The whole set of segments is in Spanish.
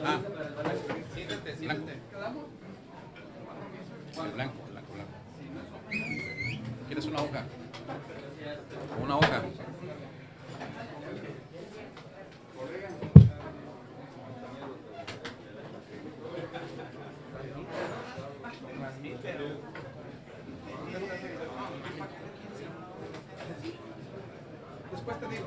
Ah, siéntate, siéntate. El blanco, blanco, blanco. ¿Quieres una hoja? Una hoja. Después te digo.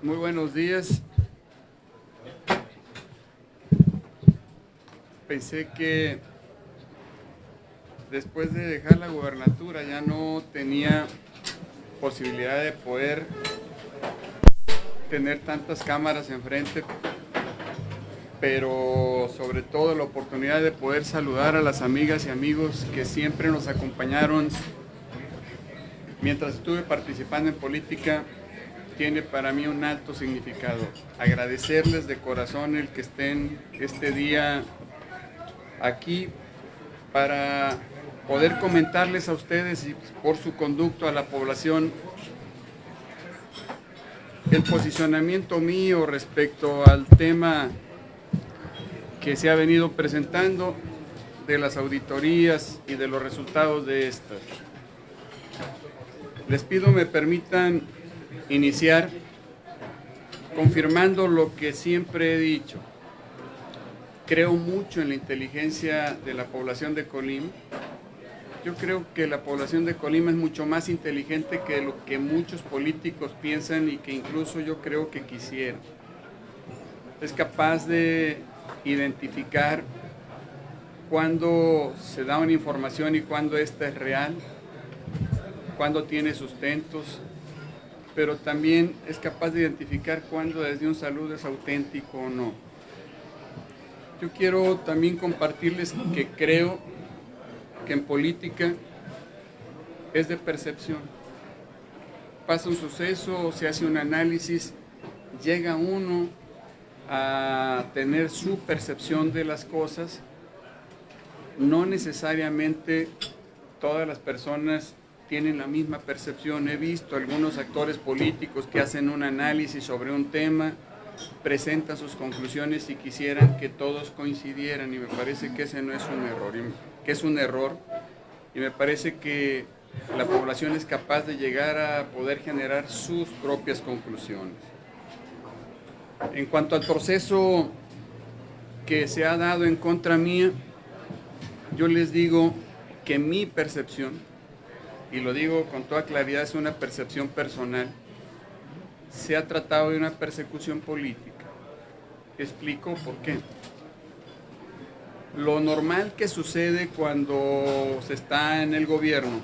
Muy buenos días. Pensé que después de dejar la gubernatura ya no tenía posibilidad de poder tener tantas cámaras enfrente, pero sobre todo la oportunidad de poder saludar a las amigas y amigos que siempre nos acompañaron mientras estuve participando en política tiene para mí un alto significado. Agradecerles de corazón el que estén este día aquí para poder comentarles a ustedes y por su conducto a la población el posicionamiento mío respecto al tema que se ha venido presentando de las auditorías y de los resultados de estas. Les pido me permitan iniciar confirmando lo que siempre he dicho. Creo mucho en la inteligencia de la población de Colima. Yo creo que la población de Colima es mucho más inteligente que lo que muchos políticos piensan y que incluso yo creo que quisieran. Es capaz de identificar cuándo se da una información y cuándo esta es real, cuándo tiene sustentos, pero también es capaz de identificar cuándo desde un saludo es auténtico o no. Yo quiero también compartirles que creo que en política es de percepción. Pasa un suceso, se hace un análisis, llega uno a tener su percepción de las cosas. No necesariamente todas las personas tienen la misma percepción. He visto algunos actores políticos que hacen un análisis sobre un tema, presentan sus conclusiones y quisieran que todos coincidieran, y me parece que ese no es un error, que es un error, y me parece que la población es capaz de llegar a poder generar sus propias conclusiones. En cuanto al proceso que se ha dado en contra mía, yo les digo que mi percepción, y lo digo con toda claridad, es una percepción personal, se ha tratado de una persecución política. Explico por qué. Lo normal que sucede cuando se está en el gobierno,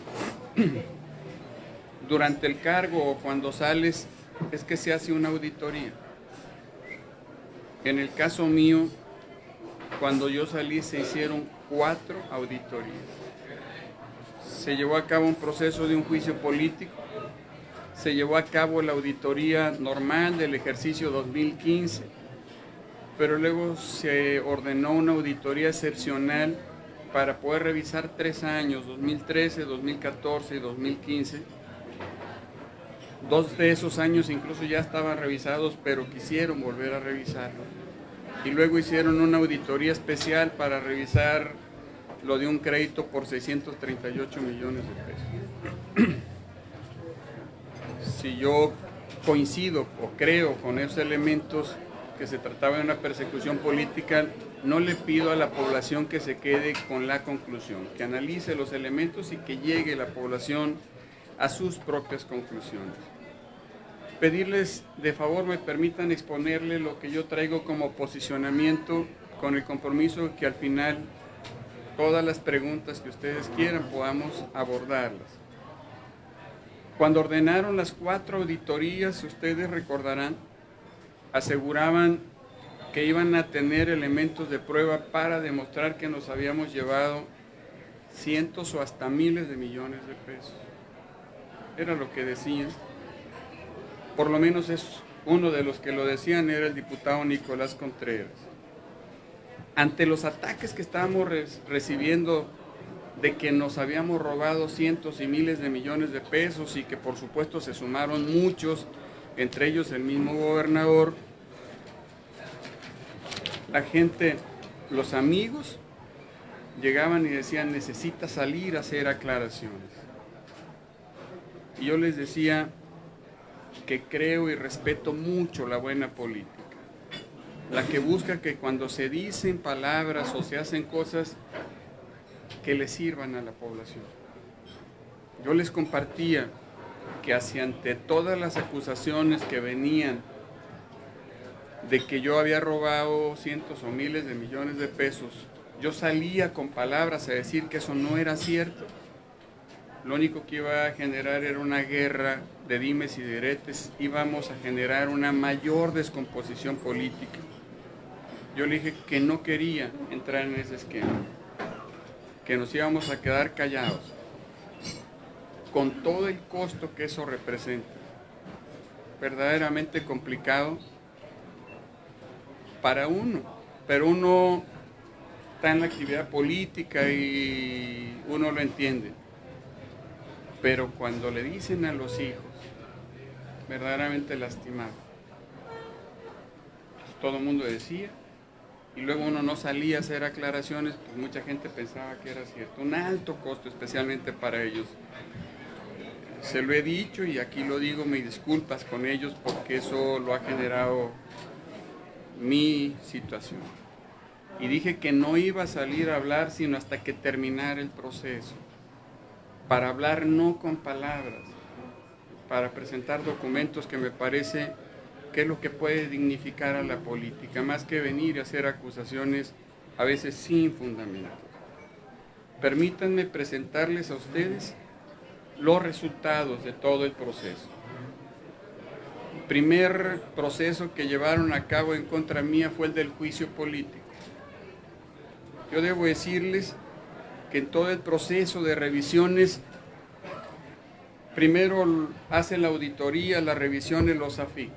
durante el cargo o cuando sales, es que se hace una auditoría. En el caso mío, cuando yo salí se hicieron 4 auditorías. Se llevó a cabo un proceso de un juicio político, se llevó a cabo la auditoría normal del ejercicio 2015, pero luego se ordenó una auditoría excepcional para poder revisar 3 años, 2013, 2014 y 2015. 2 de esos años incluso ya estaban revisados, pero quisieron volver a revisarlo. Y luego hicieron una auditoría especial para revisar lo de un crédito por 638 millones de pesos. Si yo coincido o creo con esos elementos que se trataba de una persecución política, no le pido a la población que se quede con la conclusión, que analice los elementos y que llegue la población a sus propias conclusiones. Pedirles de favor me permitan exponerle lo que yo traigo como posicionamiento, con el compromiso que al final todas las preguntas que ustedes quieran podamos abordarlas. Cuando ordenaron las 4 auditorías, ustedes recordarán, aseguraban que iban a tener elementos de prueba para demostrar que nos habíamos llevado cientos o hasta miles de millones de pesos. Era lo que decían. Por lo menos es uno de los que lo decían, era el diputado Nicolás Contreras. Ante los ataques que estábamos recibiendo de que nos habíamos robado cientos y miles de millones de pesos y que por supuesto se sumaron muchos, entre ellos el mismo gobernador, la gente, los amigos, llegaban y decían, necesita salir a hacer aclaraciones. Y yo les decía que creo y respeto mucho la buena política, la que busca que cuando se dicen palabras o se hacen cosas que le sirvan a la población. Yo les compartía que ante todas las acusaciones que venían de que yo había robado cientos o miles de millones de pesos, yo salía con palabras a decir que eso no era cierto. Lo único que iba a generar era una guerra de dimes y diretes, íbamos a generar una mayor descomposición política. Yo le dije que no quería entrar en ese esquema, que nos íbamos a quedar callados, con todo el costo que eso representa. Verdaderamente complicado para uno, pero uno está en la actividad política y uno lo entiende. Pero cuando le dicen a los hijos, verdaderamente lastimado, todo el mundo decía, y luego uno no salía a hacer aclaraciones, pues mucha gente pensaba que era cierto. Un alto costo, especialmente para ellos. Se lo he dicho y aquí lo digo, me disculpas con ellos porque eso lo ha generado mi situación. Y dije que no iba a salir a hablar sino hasta que terminara el proceso. Para hablar no con palabras, para presentar documentos que me parece que es lo que puede dignificar a la política, más que venir a hacer acusaciones a veces sin fundamento. Permítanme presentarles a ustedes los resultados de todo el proceso. El primer proceso que llevaron a cabo en contra mía fue el del juicio político. Yo debo decirles que en todo el proceso de revisiones, primero hace la auditoría, la revisión en los AFIC,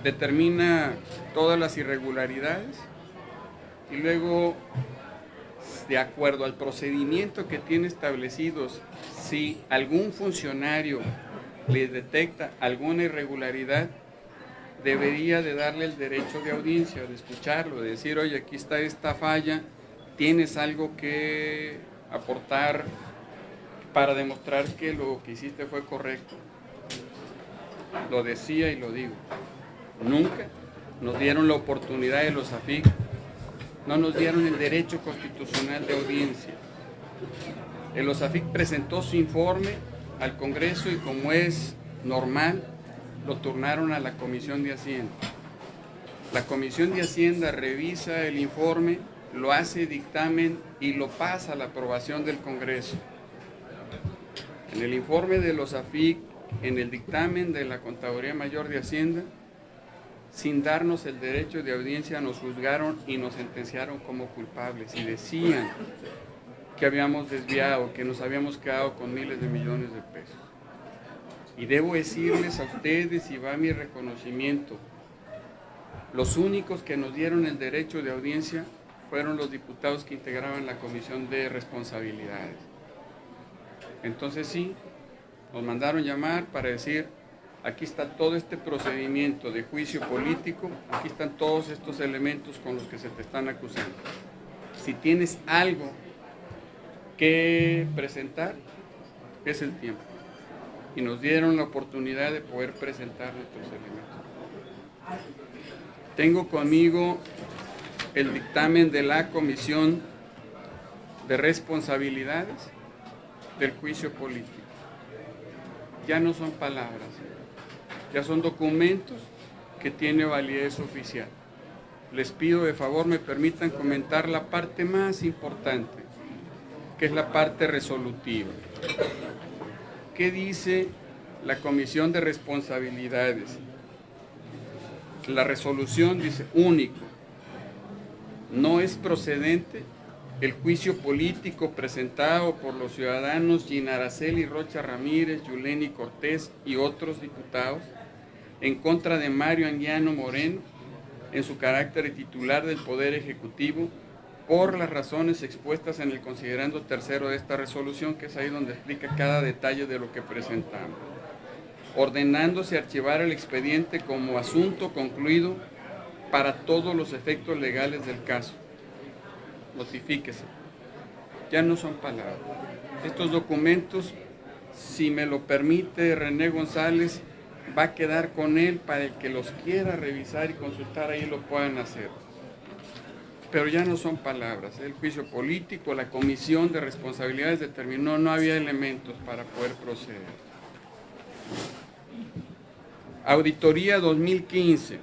determina todas las irregularidades y luego, de acuerdo al procedimiento que tiene establecidos, si algún funcionario le detecta alguna irregularidad, debería de darle el derecho de audiencia, de escucharlo, de decir, oye, aquí está esta falla, tienes algo que aportar para demostrar que lo que hiciste fue correcto. Lo decía y lo digo. Nunca nos dieron la oportunidad de los AFIC, no nos dieron el derecho constitucional de audiencia. El OSAFIC presentó su informe al Congreso y, como es normal, lo turnaron a la Comisión de Hacienda. La Comisión de Hacienda revisa el informe, lo hace dictamen y lo pasa a la aprobación del Congreso. En el informe de los AFIC, en el dictamen de la Contaduría Mayor de Hacienda, sin darnos el derecho de audiencia, nos juzgaron y nos sentenciaron como culpables y decían que habíamos desviado, que nos habíamos quedado con miles de millones de pesos. Y debo decirles a ustedes, y va mi reconocimiento, los únicos que nos dieron el derecho de audiencia fueron los diputados que integraban la Comisión de Responsabilidades. Entonces sí, nos mandaron llamar para decir, aquí está todo este procedimiento de juicio político, aquí están todos estos elementos con los que se te están acusando. Si tienes algo que presentar, es el tiempo. Y nos dieron la oportunidad de poder presentar nuestros elementos. Tengo conmigo el dictamen de la Comisión de Responsabilidades del Juicio Político. Ya no son palabras, ya son documentos que tienen validez oficial. Les pido de favor me permitan comentar la parte más importante, que es la parte resolutiva. ¿Qué dice la Comisión de Responsabilidades? La resolución dice: único, no es procedente el juicio político presentado por los ciudadanos Gina Araceli Rocha Ramírez, Yuleni Cortés y otros diputados en contra de Mario Anguiano Moreno en su carácter de titular del Poder Ejecutivo, por las razones expuestas en el considerando tercero de esta resolución, que es ahí donde explica cada detalle de lo que presentamos, ordenándose archivar el expediente como asunto concluido para todos los efectos legales del caso. Notifíquese. Ya no son palabras. Estos documentos, si me lo permite René González, va a quedar con él para el que los quiera revisar y consultar, ahí lo puedan hacer. Pero ya no son palabras. El juicio político, la Comisión de Responsabilidades determinó no había elementos para poder proceder. Auditoría 2015.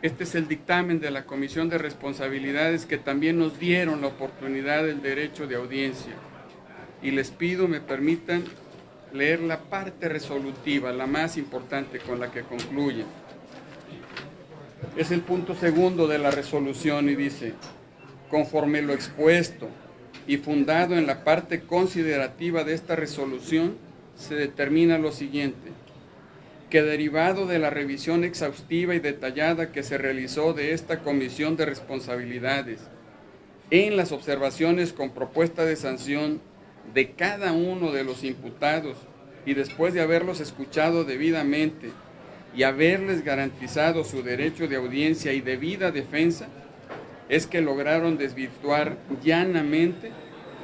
Este es el dictamen de la Comisión de Responsabilidades, que también nos dieron la oportunidad del derecho de audiencia. Y les pido me permitan leer la parte resolutiva, la más importante, con la que concluye. Es el punto segundo de la resolución y dice: conforme lo expuesto y fundado en la parte considerativa de esta resolución, se determina lo siguiente: que derivado de la revisión exhaustiva y detallada que se realizó de esta Comisión de Responsabilidades en las observaciones con propuesta de sanción de cada uno de los imputados, y después de haberlos escuchado debidamente y haberles garantizado su derecho de audiencia y debida defensa, es que lograron desvirtuar llanamente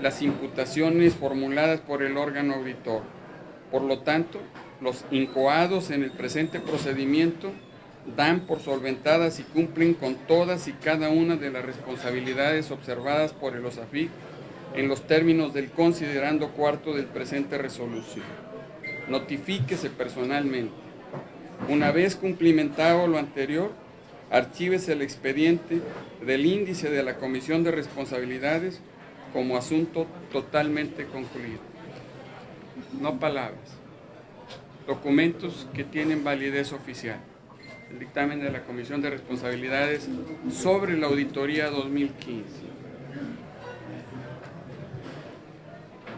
las imputaciones formuladas por el órgano auditor. Por lo tanto, los incoados en el presente procedimiento dan por solventadas y cumplen con todas y cada una de las responsabilidades observadas por el OSAFIC en los términos del considerando cuarto del presente resolución. Notifíquese personalmente. Una vez cumplimentado lo anterior, archívese el expediente del índice de la Comisión de Responsabilidades como asunto totalmente concluido. No palabras. Documentos que tienen validez oficial. El dictamen de la Comisión de Responsabilidades sobre la Auditoría 2015.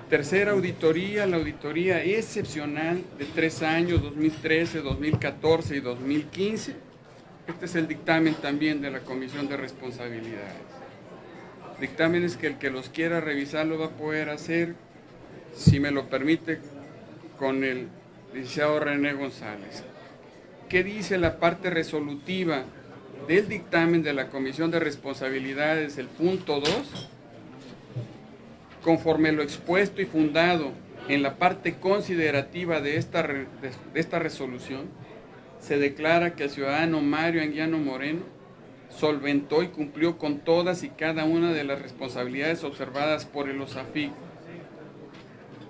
Tercera auditoría, la auditoría excepcional de 3 años, 2013, 2014 y 2015. Este es el dictamen también de la Comisión de Responsabilidades. Dictámenes que el que los quiera revisar lo va a poder hacer, si me lo permite, con el licenciado René González. ¿Qué dice la parte resolutiva del dictamen de la Comisión de Responsabilidades, el punto 2? Conforme lo expuesto y fundado en la parte considerativa de esta resolución, se declara que el ciudadano Mario Anguiano Moreno solventó y cumplió con todas y cada una de las responsabilidades observadas por el OSAFIC.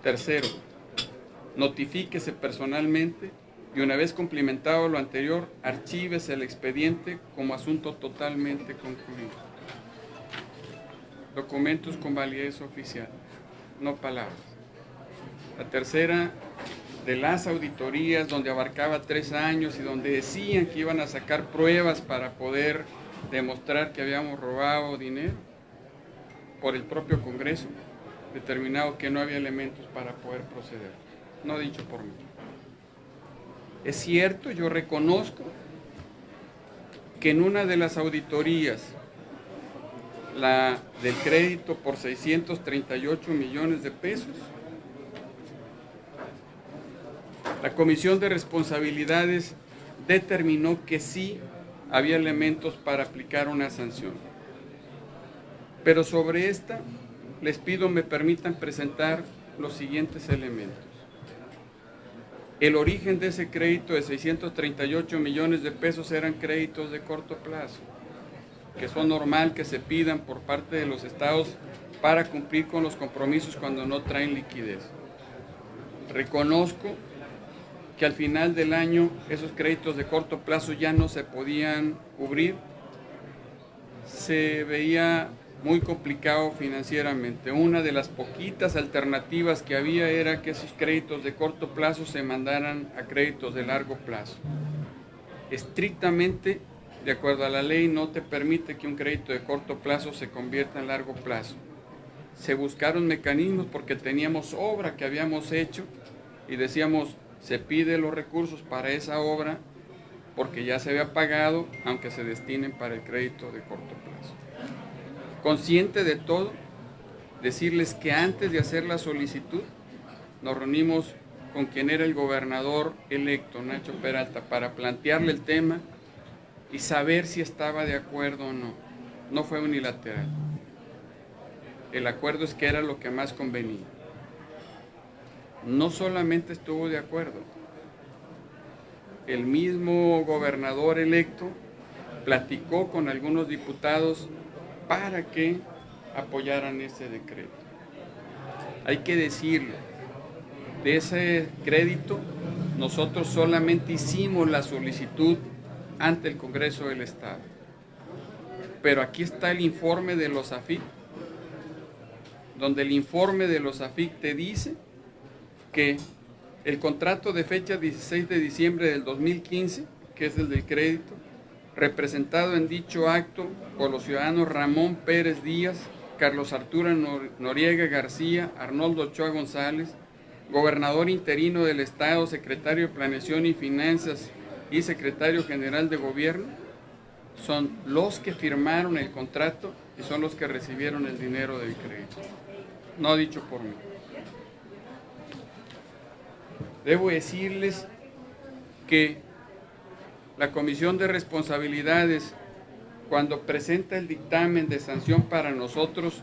Tercero, notifíquese personalmente y una vez cumplimentado lo anterior, archívese el expediente como asunto totalmente concluido. Documentos con validez oficial, no palabras. La tercera de las auditorías, donde abarcaba 3 años y donde decían que iban a sacar pruebas para poder demostrar que habíamos robado dinero, por el propio Congreso, determinado que no había elementos para poder proceder, no dicho por mí. Es cierto, yo reconozco que en una de las auditorías, la del crédito por 638 millones de pesos, la Comisión de Responsabilidades determinó que sí había elementos para aplicar una sanción. Pero sobre esta, les pido me permitan presentar los siguientes elementos. El origen de ese crédito de 638 millones de pesos eran créditos de corto plazo. que son normal que se pidan por parte de los estados para cumplir con los compromisos cuando no traen liquidez. Reconozco que al final del año esos créditos de corto plazo ya no se podían cubrir, se veía muy complicado financieramente. Una de las poquitas alternativas que había era que esos créditos de corto plazo se mandaran a créditos de largo plazo. Estrictamente, de acuerdo a la ley, no te permite que un crédito de corto plazo se convierta en largo plazo. Se buscaron mecanismos porque teníamos obra que habíamos hecho y decíamos, se pide los recursos para esa obra porque ya se había pagado, aunque se destinen para el crédito de corto plazo. Consciente de todo, decirles que antes de hacer la solicitud, nos reunimos con quien era el gobernador electo, Nacho Peralta, para plantearle el tema y saber si estaba de acuerdo o no. No fue unilateral. El acuerdo es que era lo que más convenía. No solamente estuvo de acuerdo, el mismo gobernador electo platicó con algunos diputados para que apoyaran ese decreto. Hay que decirlo, de ese crédito nosotros solamente hicimos la solicitud ante el Congreso del Estado. Pero aquí está el informe de los AFIC, donde el informe de los AFIC te dice que el contrato de fecha 16 de diciembre del 2015, que es el del crédito, representado en dicho acto por los ciudadanos Ramón Pérez Díaz, Carlos Arturo Noriega García, Arnoldo Ochoa González, gobernador interino del Estado, secretario de Planeación y Finanzas y secretario general de Gobierno, son los que firmaron el contrato y son los que recibieron el dinero del crédito, no dicho por mí. Debo decirles que la Comisión de Responsabilidades, cuando presenta el dictamen de sanción para nosotros,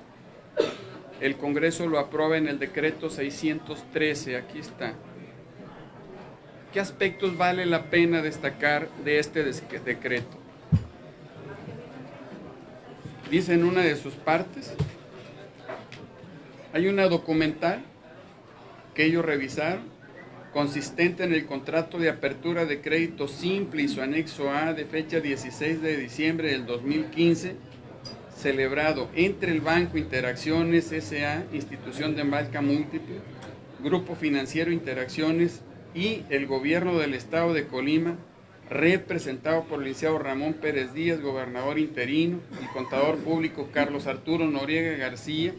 el Congreso lo aprueba en el decreto 613, aquí está. ¿Qué aspectos vale la pena destacar de este decreto? Dice en una de sus partes, hay una documental que ellos revisaron, consistente en el contrato de apertura de crédito simple y su anexo A de fecha 16 de diciembre del 2015, celebrado entre el Banco Interacciones S.A., institución de marca múltiple, Grupo Financiero Interacciones y el Gobierno del Estado de Colima, representado por el licenciado Ramón Pérez Díaz, gobernador interino, el contador público Carlos Arturo Noriega García,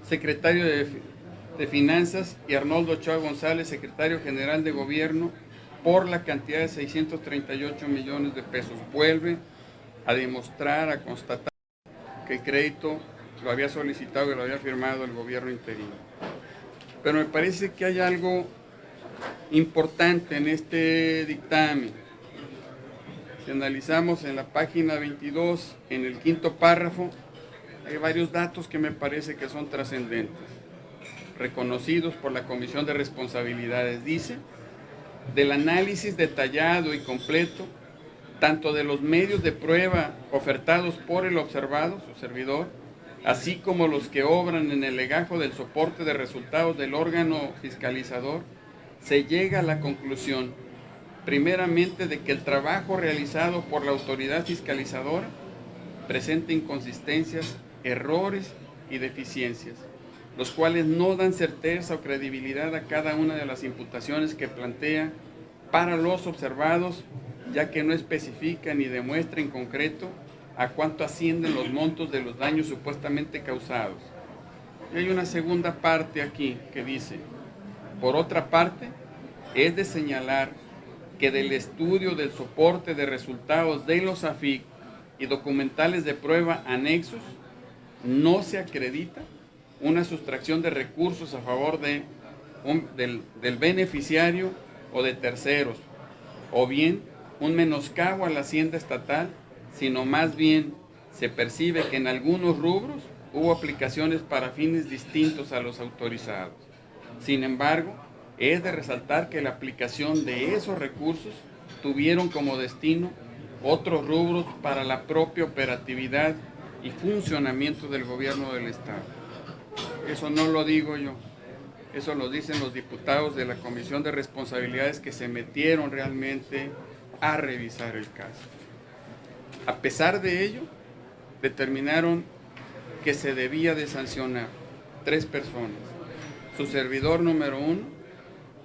secretario de Finanzas, y Arnoldo Ochoa González, secretario general de Gobierno, por la cantidad de 638 millones de pesos. Vuelve a demostrar, a constatar que el crédito lo había solicitado y lo había firmado el gobierno interino. Pero me parece que hay algo importante en este dictamen. Si analizamos en la página 22, en el quinto párrafo, hay varios datos que me parece que son trascendentes, reconocidos por la Comisión de Responsabilidades. Dice, del análisis detallado y completo, tanto de los medios de prueba ofertados por el observado, su servidor, así como los que obran en el legajo del soporte de resultados del órgano fiscalizador, se llega a la conclusión, primeramente, de que el trabajo realizado por la autoridad fiscalizadora presenta inconsistencias, errores y deficiencias, los cuales no dan certeza o credibilidad a cada una de las imputaciones que plantea para los observados, ya que no especifica ni demuestra en concreto a cuánto ascienden los montos de los daños supuestamente causados. Y hay una segunda parte aquí que dice, por otra parte, es de señalar que del estudio del soporte de resultados de los AFIC y documentales de prueba anexos, no se acredita una sustracción de recursos a favor del beneficiario o de terceros, o bien un menoscabo a la hacienda estatal, sino más bien se percibe que en algunos rubros hubo aplicaciones para fines distintos a los autorizados. Sin embargo, es de resaltar que la aplicación de esos recursos tuvieron como destino otros rubros para la propia operatividad y funcionamiento del gobierno del Estado. Eso no lo digo yo, eso lo dicen los diputados de la Comisión de Responsabilidades que se metieron realmente a revisar el caso. A pesar de ello, determinaron que se debía de sancionar 3 personas. Su servidor número 1,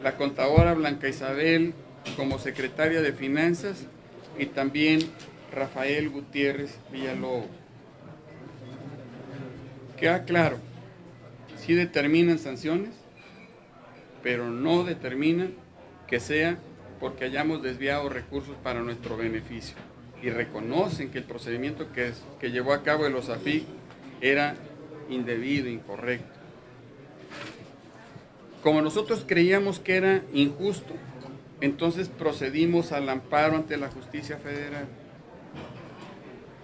la contadora Blanca Isabel como secretaria de Finanzas y también Rafael Gutiérrez Villalobos. Queda claro, sí determinan sanciones, pero no determinan que sea porque hayamos desviado recursos para nuestro beneficio. Y reconocen que el procedimiento que llevó a cabo el OSAFIC era indebido, incorrecto. Como nosotros creíamos que era injusto, entonces procedimos al amparo ante la justicia federal.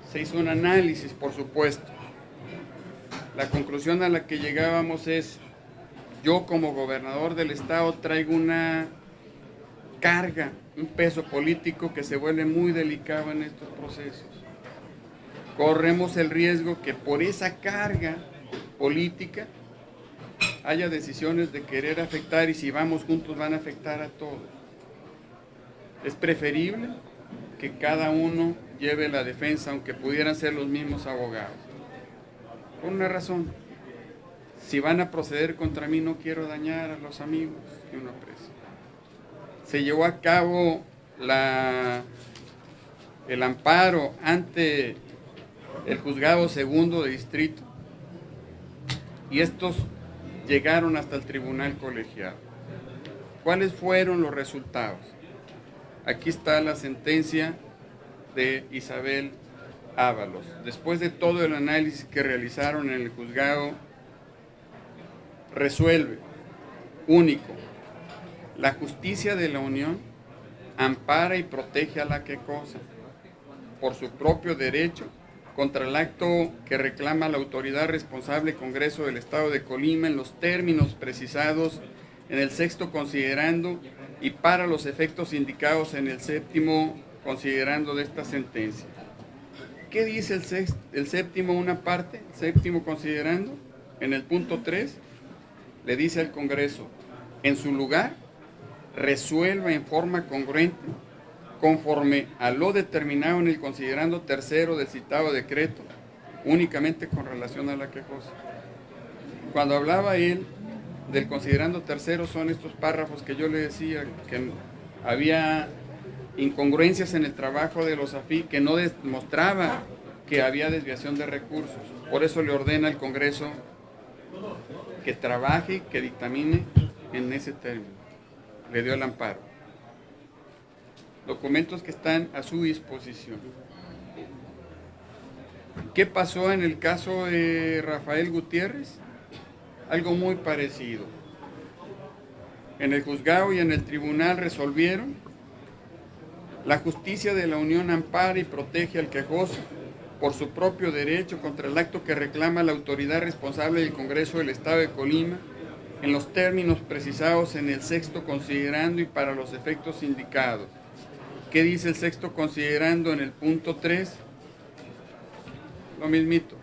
Se hizo un análisis, por supuesto. La conclusión a la que llegábamos es: yo como gobernador del estado traigo una carga, un peso político que se vuelve muy delicado en estos procesos. Corremos el riesgo que por esa carga política haya decisiones de querer afectar, y si vamos juntos van a afectar a todos. Es preferible que cada uno lleve la defensa, aunque pudieran ser los mismos abogados. Por una razón: si van a proceder contra mí, no quiero dañar a los amigos que uno aprecia. Se llevó a cabo el amparo ante el juzgado segundo de distrito, y estos llegaron hasta el tribunal colegiado. ¿Cuáles fueron los resultados? Aquí está la sentencia de Isabel Ábalos. Después de todo el análisis que realizaron en el juzgado, resuelve: único, la justicia de la Unión ampara y protege a la quejosa por su propio derecho contra el acto que reclama la autoridad responsable, Congreso del Estado de Colima, en los términos precisados en el 6º considerando y para los efectos indicados en el 7º considerando de esta sentencia. ¿Qué dice el 7º una parte? El 7º considerando, en el punto 3, le dice al Congreso: en su lugar, resuelva en forma congruente, conforme a lo determinado en el considerando tercero del citado decreto, únicamente con relación a la quejosa. Cuando hablaba él del considerando tercero, son estos párrafos que yo le decía que había incongruencias en el trabajo de los AFI, que no demostraba que había desviación de recursos. Por eso le ordena al Congreso que trabaje, que dictamine en ese término. Le dio el amparo. Documentos que están a su disposición. ¿Qué pasó en el caso de Rafael Gutiérrez? Algo muy parecido. En el juzgado y en el tribunal resolvieron: la justicia de la Unión ampara y protege al quejoso por su propio derecho contra el acto que reclama la autoridad responsable del Congreso del Estado de Colima, en los términos precisados en el 6º considerando y para los efectos indicados. ¿Qué dice el 6º considerando en el punto 3? Lo mismito.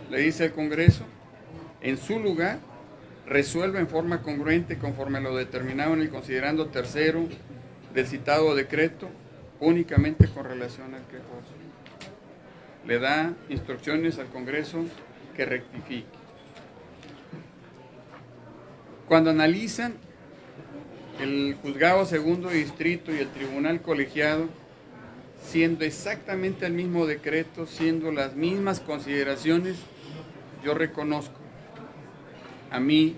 Le dice al Congreso: en su lugar, resuelva en forma congruente conforme a lo determinado en el considerando tercero del citado decreto, únicamente con relación al quejoso. Le da instrucciones al Congreso que rectifique. Cuando analizan el juzgado segundo de distrito y el tribunal colegiado, siendo exactamente el mismo decreto, siendo las mismas consideraciones, yo reconozco, a mí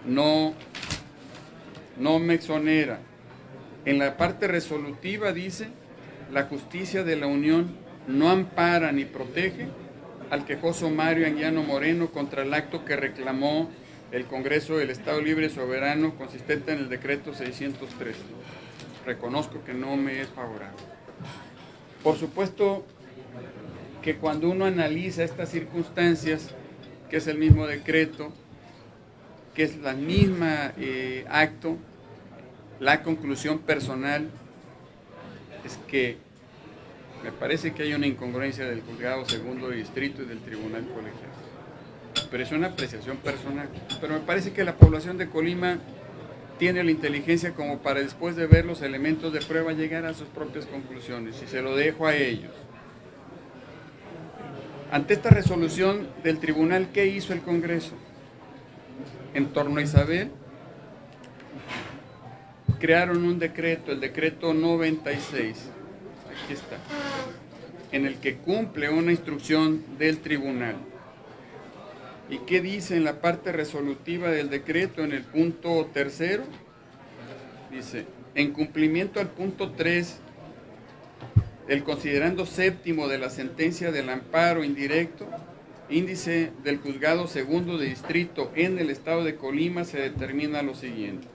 no me exonera. En la parte resolutiva dice: la justicia de la Unión no ampara ni protege al quejoso Mario Anguiano Moreno contra el acto que reclamó el Congreso del Estado Libre y Soberano consistente en el decreto 603. Reconozco que no me es favorable. Por supuesto que cuando uno analiza estas circunstancias, que es el mismo decreto, que es la misma acto, la conclusión personal es que Me parece que hay una incongruencia del juzgado segundo de distrito y del tribunal colegiado. Pero es una apreciación personal. Pero me parece que la población de Colima tiene la inteligencia como para, después de ver los elementos de prueba, llegar a sus propias conclusiones, y se lo dejo a ellos. Ante esta resolución del tribunal, ¿qué hizo el Congreso? En torno a Isabel, crearon un decreto, el decreto 96, aquí está, en el que cumple una instrucción del tribunal. ¿Y qué dice en la parte resolutiva del decreto, en el punto tercero? Dice, en cumplimiento al punto 3, el considerando séptimo de la sentencia del amparo indirecto, índice del juzgado segundo de distrito en el estado de Colima, se determina lo siguiente.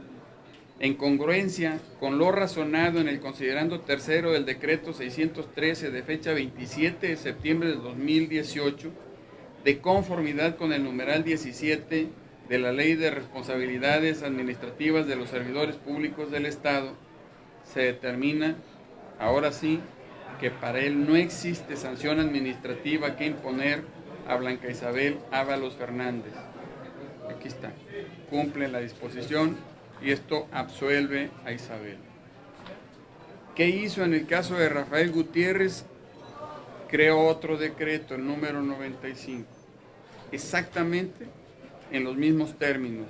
En congruencia con lo razonado en el considerando tercero del decreto 613 de fecha 27 de septiembre de 2018, de conformidad con el numeral 17 de la Ley de Responsabilidades Administrativas de los Servidores Públicos del Estado, se determina, ahora sí, que para él no existe sanción administrativa que imponer a Blanca Isabel Ábalos Fernández. Aquí está, cumple la disposición y esto absuelve a Isabel. ¿Qué hizo en el caso de Rafael Gutiérrez? Creó otro decreto, el número 95, exactamente en los mismos términos.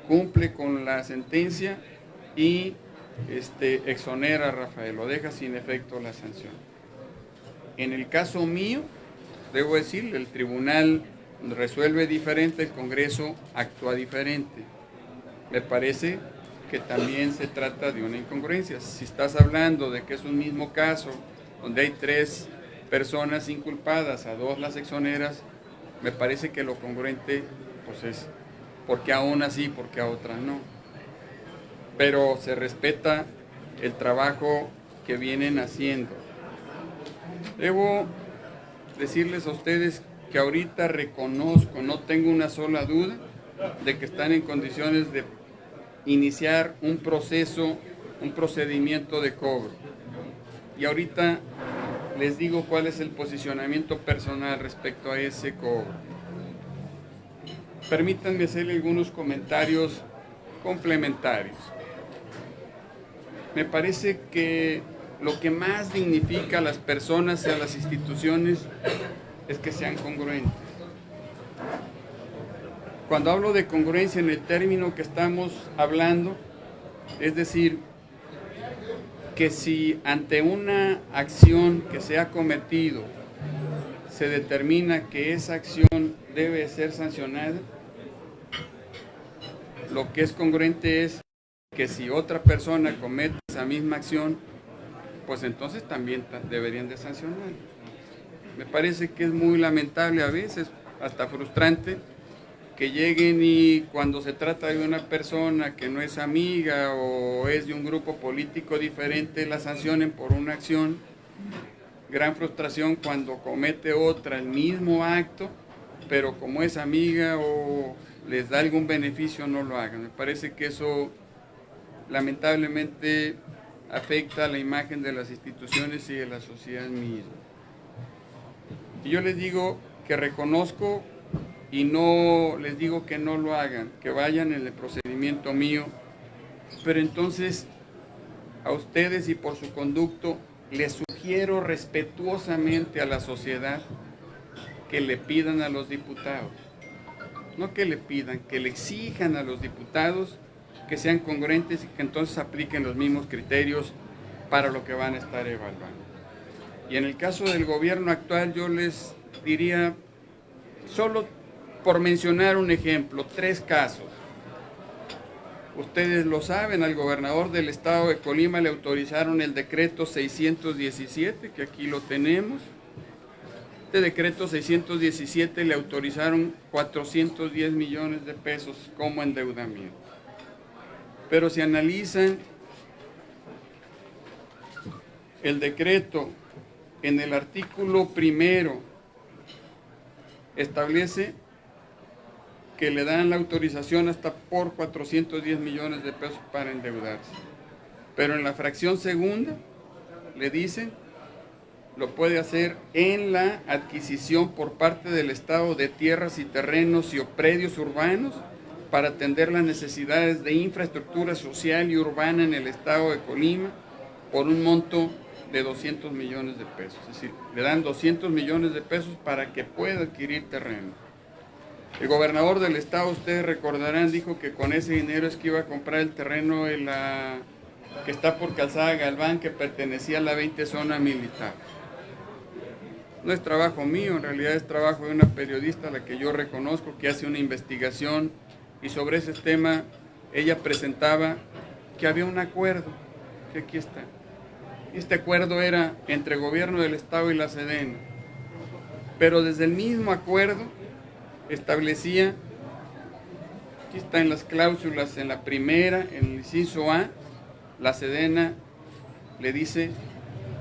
Cumple con la sentencia y exonera a Rafael, lo deja sin efecto la sanción. En el caso mío, debo decirle, el tribunal resuelve diferente, el Congreso actúa diferente. Me parece que también se trata de una incongruencia. Si estás hablando de que es un mismo caso, donde hay 3 personas inculpadas, a 2 las exoneras, me parece que lo congruente pues es porque a unas sí, porque a otras no. Pero se respeta el trabajo que vienen haciendo. Debo decirles a ustedes que ahorita reconozco, no tengo una sola duda de que están en condiciones de iniciar un proceso, un procedimiento de cobro. Y ahorita les digo cuál es el posicionamiento personal respecto a ese cobro. Permítanme hacerle algunos comentarios complementarios. Me parece que lo que más dignifica a las personas y a las instituciones es que sean congruentes. Cuando hablo de congruencia en el término que estamos hablando, es decir, que si ante una acción que se ha cometido se determina que esa acción debe ser sancionada, lo que es congruente es que si otra persona comete esa misma acción, pues entonces también deberían de sancionar. Me parece que es muy lamentable a veces, hasta frustrante, que lleguen y cuando se trata de una persona que no es amiga o es de un grupo político diferente, la sancionen por una acción. Gran frustración cuando comete otra el mismo acto, pero como es amiga o les da algún beneficio, no lo hagan. Me parece que eso lamentablemente afecta a la imagen de las instituciones y de la sociedad misma. Y yo les digo que reconozco y no les digo que no lo hagan, que vayan en el procedimiento mío, pero entonces a ustedes y por su conducto les sugiero respetuosamente a la sociedad que le pidan a los diputados, no que le pidan, que le exijan a los diputados que sean congruentes y que entonces apliquen los mismos criterios para lo que van a estar evaluando. Y en el caso del gobierno actual yo les diría, solo por mencionar un ejemplo, 3 casos. Ustedes lo saben, al gobernador del estado de Colima le autorizaron el decreto 617, que aquí lo tenemos. Este decreto 617 le autorizaron 410 millones de pesos como endeudamiento. Pero si analizan el decreto, en el artículo 1 establece que le dan la autorización hasta por 410 millones de pesos para endeudarse. Pero en la fracción segunda le dicen lo puede hacer en la adquisición por parte del Estado de tierras y terrenos y o predios urbanos para atender las necesidades de infraestructura social y urbana en el Estado de Colima por un monto de 200 millones de pesos. Es decir, le dan 200 millones de pesos para que pueda adquirir terreno. El gobernador del Estado, ustedes recordarán, dijo que con ese dinero es que iba a comprar el terreno que está por Calzada Galván, que pertenecía a la 20 zona militar. No es trabajo mío, en realidad es trabajo de una periodista a la que yo reconozco, que hace una investigación, y sobre ese tema ella presentaba que había un acuerdo, que aquí está. Este acuerdo era entre el gobierno del Estado y la Sedena, pero desde el mismo acuerdo establecía, aquí está en las cláusulas, en la primera, en el inciso A, la Sedena le dice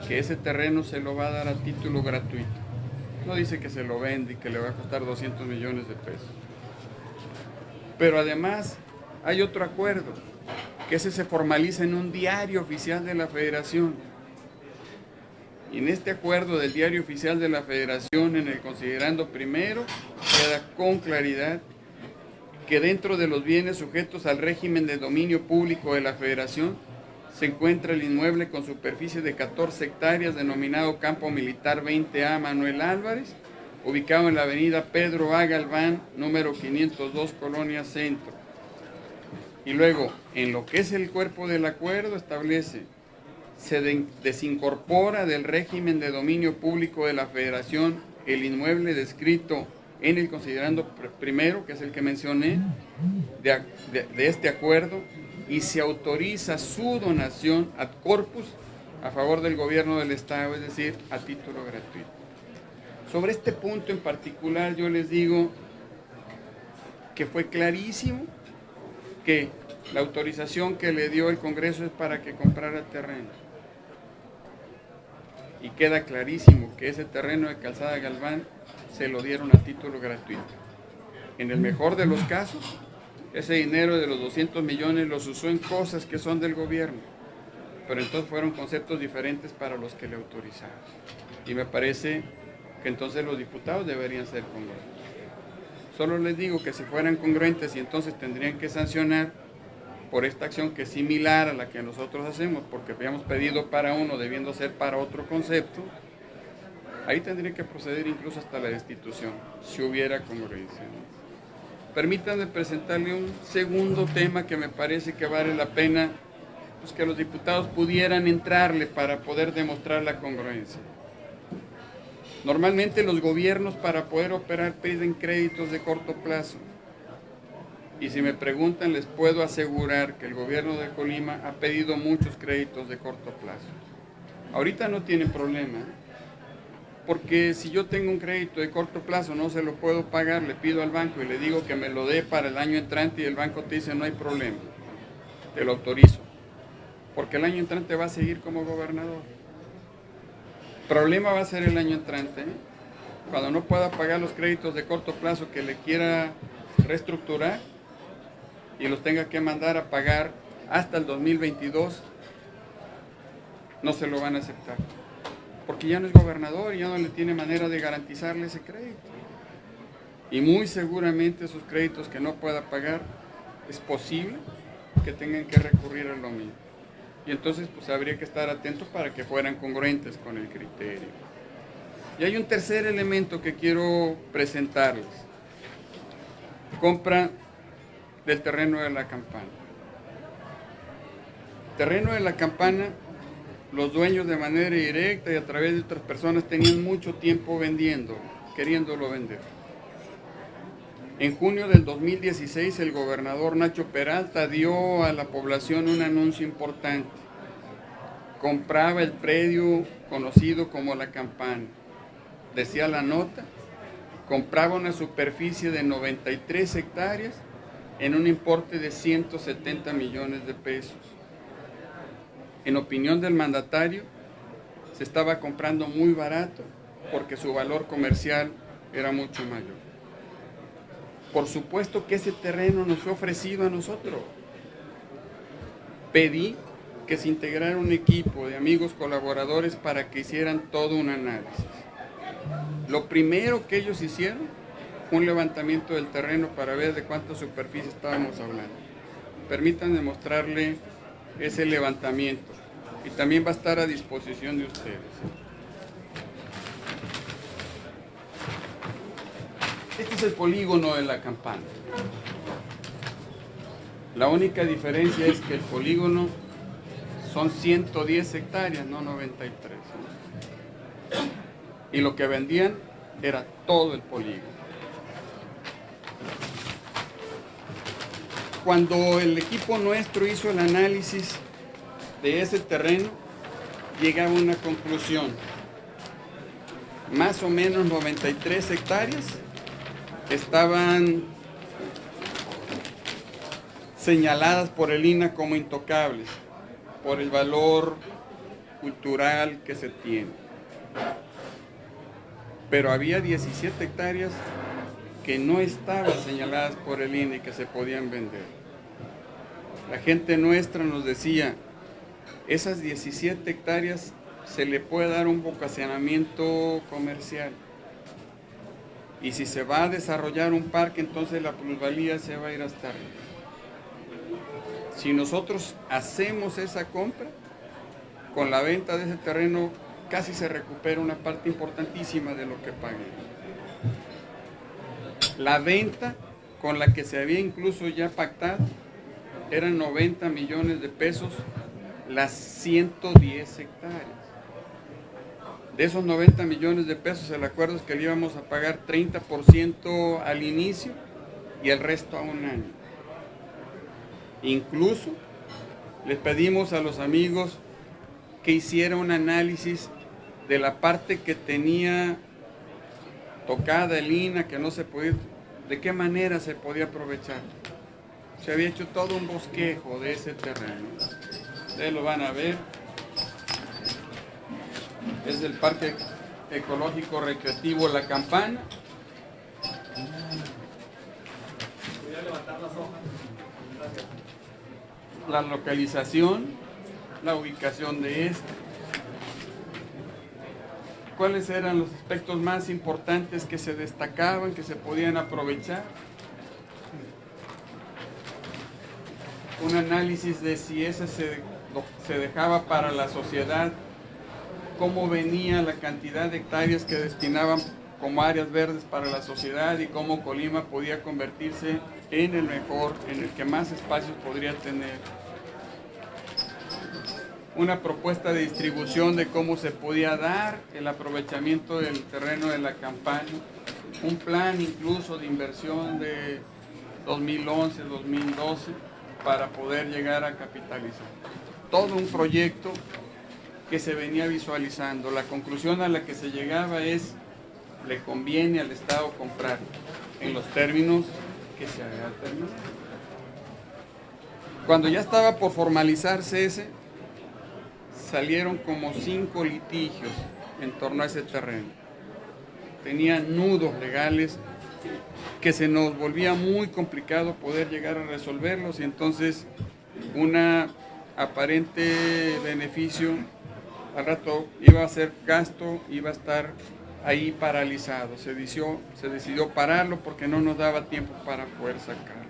que ese terreno se lo va a dar a título gratuito. No dice que se lo vende y que le va a costar 200 millones de pesos. Pero además hay otro acuerdo, que ese se formaliza en un diario oficial de la Federación. Y en este acuerdo del diario oficial de la Federación, en el considerando primero, queda con claridad que dentro de los bienes sujetos al régimen de dominio público de la Federación se encuentra el inmueble con superficie de 14 hectáreas denominado Campo Militar 20A Manuel Álvarez, ubicado en la avenida Pedro A. Galván, número 502, Colonia Centro. Y luego, en lo que es el cuerpo del acuerdo, establece: se desincorpora del régimen de dominio público de la Federación el inmueble descrito en el considerando primero, que es el que mencioné, de este acuerdo, y se autoriza su donación ad corpus a favor del gobierno del Estado, es decir, a título gratuito. Sobre este punto en particular yo les digo que fue clarísimo que la autorización que le dio el Congreso es para que comprara terreno. Y queda clarísimo que ese terreno de Calzada Galván se lo dieron a título gratuito. En el mejor de los casos, ese dinero de los 200 millones los usó en cosas que son del gobierno, pero entonces fueron conceptos diferentes para los que le autorizaron. Y me parece que entonces los diputados deberían ser congruentes. Solo les digo que si fueran congruentes y entonces tendrían que sancionar por esta acción que es similar a la que nosotros hacemos, porque habíamos pedido para uno debiendo ser para otro concepto, ahí tendría que proceder incluso hasta la destitución, si hubiera congruencia. Permítanme presentarle un segundo tema que me parece que vale la pena pues, que los diputados pudieran entrarle para poder demostrar la congruencia. Normalmente los gobiernos para poder operar piden créditos de corto plazo. Y si me preguntan, les puedo asegurar que el gobierno de Colima ha pedido muchos créditos de corto plazo. Ahorita no tienen problema, porque si yo tengo un crédito de corto plazo, no se lo puedo pagar, le pido al banco y le digo que me lo dé para el año entrante y el banco te dice no hay problema, te lo autorizo, porque el año entrante va a seguir como gobernador. Problema va a ser el año entrante, cuando no pueda pagar los créditos de corto plazo que le quiera reestructurar y los tenga que mandar a pagar hasta el 2022, no se lo van a aceptar, porque ya no es gobernador y ya no le tiene manera de garantizarle ese crédito. Y muy seguramente esos créditos que no pueda pagar, es posible que tengan que recurrir a lo mismo. Y entonces pues habría que estar atentos para que fueran congruentes con el criterio. Y hay un tercer elemento que quiero presentarles. Compra del terreno de la Campana. Terreno de la Campana, los dueños de manera directa y a través de otras personas tenían mucho tiempo vendiendo, queriéndolo vender. En junio del 2016 el gobernador Nacho Peralta dio a la población un anuncio importante. Compraba el predio conocido como La Campana. Decía la nota, compraba una superficie de 93 hectáreas en un importe de 170 millones de pesos. En opinión del mandatario, se estaba comprando muy barato porque su valor comercial era mucho mayor. Por supuesto que ese terreno nos fue ofrecido a nosotros. Pedí que se integrara un equipo de amigos colaboradores para que hicieran todo un análisis. Lo primero que ellos hicieron fue un levantamiento del terreno para ver de cuánta superficie estábamos hablando. Permítanme mostrarle ese levantamiento y también va a estar a disposición de ustedes. Este es el polígono de la Campana. La única diferencia es que el polígono son 110 hectáreas, no 93. Y lo que vendían era todo el polígono. Cuando el equipo nuestro hizo el análisis de ese terreno, llegaba a una conclusión. Más o menos 93 hectáreas estaban señaladas por el INAH como intocables, por el valor cultural que se tiene. Pero había 17 hectáreas que no estaban señaladas por el INAH y que se podían vender. La gente nuestra nos decía, esas 17 hectáreas se le puede dar un vocacionamiento comercial. Y si se va a desarrollar un parque, entonces la plusvalía se va a ir hasta arriba. Si nosotros hacemos esa compra, con la venta de ese terreno casi se recupera una parte importantísima de lo que pagué. La venta con la que se había incluso ya pactado eran 90 millones de pesos las 110 hectáreas. De esos 90 millones de pesos, el acuerdo es que le íbamos a pagar 30% al inicio y el resto a un año. Incluso les pedimos a los amigos que hiciera un análisis de la parte que tenía tocada el INAH, que no se podía, de qué manera se podía aprovechar. Se había hecho todo un bosquejo de ese terreno. Ustedes lo van a ver. Es del Parque Ecológico Recreativo La Campana. Voy a levantar las hojas. La localización, la ubicación de este. ¿Cuáles eran los aspectos más importantes que se destacaban, que se podían aprovechar? Un análisis de si ese se dejaba para la sociedad, cómo venía la cantidad de hectáreas que destinaban como áreas verdes para la sociedad y cómo Colima podía convertirse en el mejor, en el que más espacios podría tener. Una propuesta de distribución de cómo se podía dar el aprovechamiento del terreno de la Campana, un plan incluso de inversión de 2011, 2012 para poder llegar a capitalizar. Todo un proyecto que se venía visualizando. La conclusión a la que se llegaba es, le conviene al Estado comprar en los términos que se había terminado. Cuando ya estaba por formalizarse ese, salieron como 5 litigios en torno a ese terreno. Tenían nudos legales que se nos volvía muy complicado poder llegar a resolverlos y entonces una aparente beneficio al rato iba a ser gasto, iba a estar ahí paralizado. Se decidió pararlo porque no nos daba tiempo para poder sacarlo.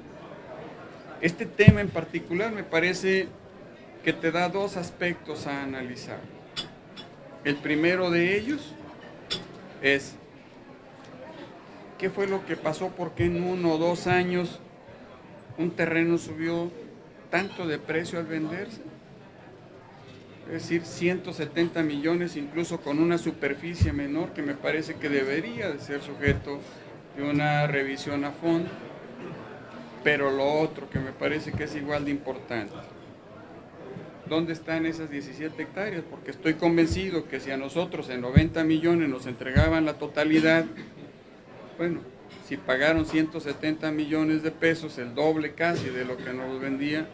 Este tema en particular me parece que te da 2 aspectos a analizar. El primero de ellos es ¿qué fue lo que pasó? ¿Por qué en 1 o 2 años un terreno subió tanto de precio al venderse? Es decir, 170 millones, incluso con una superficie menor que me parece que debería de ser sujeto de una revisión a fondo. Pero lo otro que me parece que es igual de importante, ¿dónde están esas 17 hectáreas? Porque estoy convencido que si a nosotros en 90 millones nos entregaban la totalidad, bueno, si pagaron 170 millones de pesos, el doble casi de lo que nos vendía,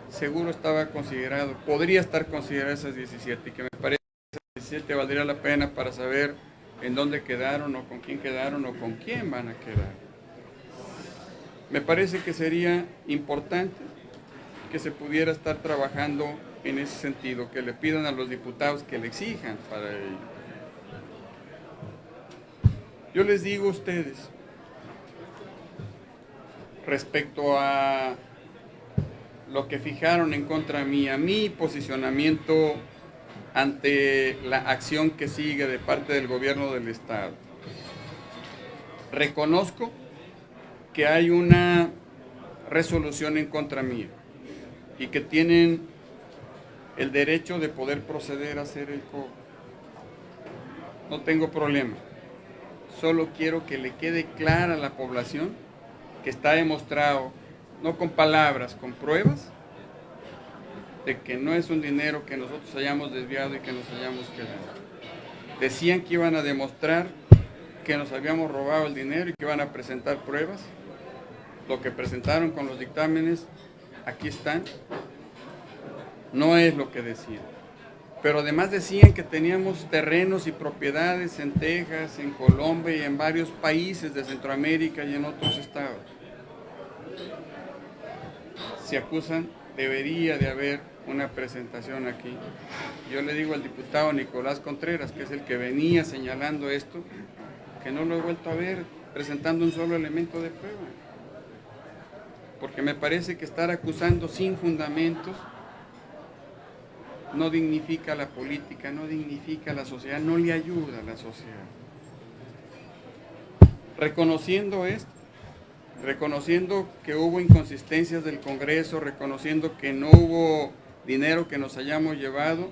seguro estaba considerado, podría estar considerado esas 17, y que me parece que esas 17 valdría la pena para saber en dónde quedaron o con quién quedaron o con quién van a quedar. Me parece que sería importante que se pudiera estar trabajando en ese sentido, que le pidan a los diputados que le exijan para ello. Yo les digo a ustedes, respecto a lo que fijaron en contra mía, mi posicionamiento ante la acción que sigue de parte del gobierno del Estado. Reconozco que hay una resolución en contra mía y que tienen el derecho de poder proceder a hacer el cobro. No tengo problema. Solo quiero que le quede clara a la población que está demostrado, no con palabras, con pruebas, de que no es un dinero que nosotros hayamos desviado y que nos hayamos quedado. Decían que iban a demostrar que nos habíamos robado el dinero y que iban a presentar pruebas. Lo que presentaron con los dictámenes, aquí están, no es lo que decían. Pero además decían que teníamos terrenos y propiedades en Texas, en Colombia y en varios países de Centroamérica y en otros estados. Si acusan, debería de haber una presentación aquí. Yo le digo al diputado Nicolás Contreras, que es el que venía señalando esto, que no lo he vuelto a ver presentando un solo elemento de prueba. Porque me parece que estar acusando sin fundamentos no dignifica la política, no dignifica la sociedad, no le ayuda a la sociedad. Reconociendo esto, reconociendo que hubo inconsistencias del Congreso, reconociendo que no hubo dinero que nos hayamos llevado,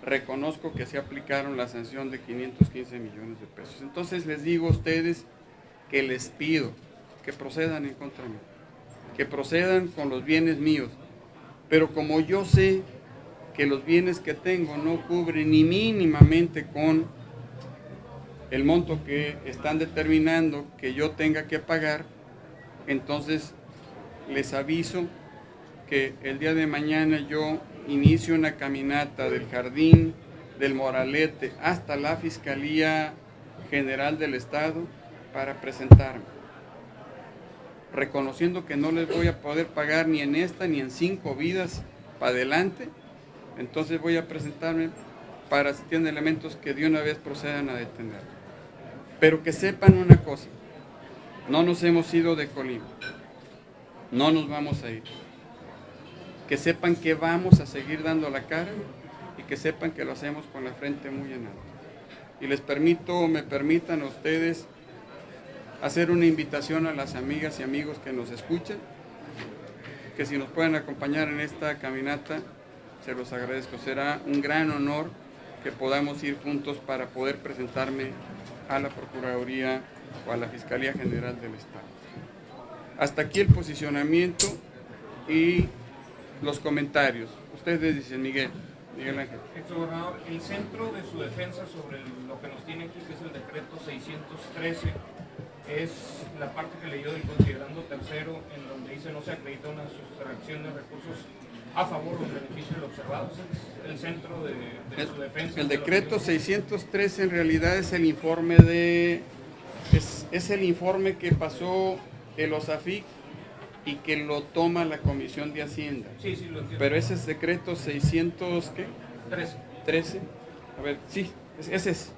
reconozco que se aplicaron la sanción de 515 millones de pesos. Entonces les digo a ustedes que les pido que procedan en contra mí, que procedan con los bienes míos, pero como yo sé que los bienes que tengo no cubren ni mínimamente con el monto que están determinando que yo tenga que pagar, entonces les aviso que el día de mañana yo inicio una caminata del Jardín del Moralete hasta la Fiscalía General del Estado para presentarme, reconociendo que no les voy a poder pagar ni en esta ni en 5 vidas para adelante. Entonces voy a presentarme para si tienen elementos que de una vez procedan a detener. Pero que sepan una cosa, no nos hemos ido de Colima, no nos vamos a ir. Que sepan que vamos a seguir dando la cara y que sepan que lo hacemos con la frente muy en alto. Y me permitan a ustedes hacer una invitación a las amigas y amigos que nos escuchan, que si nos pueden acompañar en esta caminata, se los agradezco. Será un gran honor que podamos ir juntos para poder presentarme a la Procuraduría o a la Fiscalía General del Estado. Hasta aquí el posicionamiento y los comentarios. Ustedes dicen, Miguel Ángel. Exgobernador, el centro de su defensa sobre lo que nos tiene aquí, que es el decreto 613, es la parte que leyó del considerando tercero, en donde dice no se acredita una sustracción de recursos a favor o en beneficio del observado. Es el centro de su defensa. El decreto 613 en realidad es el informe es el informe que pasó el OSAFIC y que lo toma la Comisión de Hacienda. Sí, lo entiendo. Pero ese es decreto 600, ¿qué? 13. A ver, sí, ese es.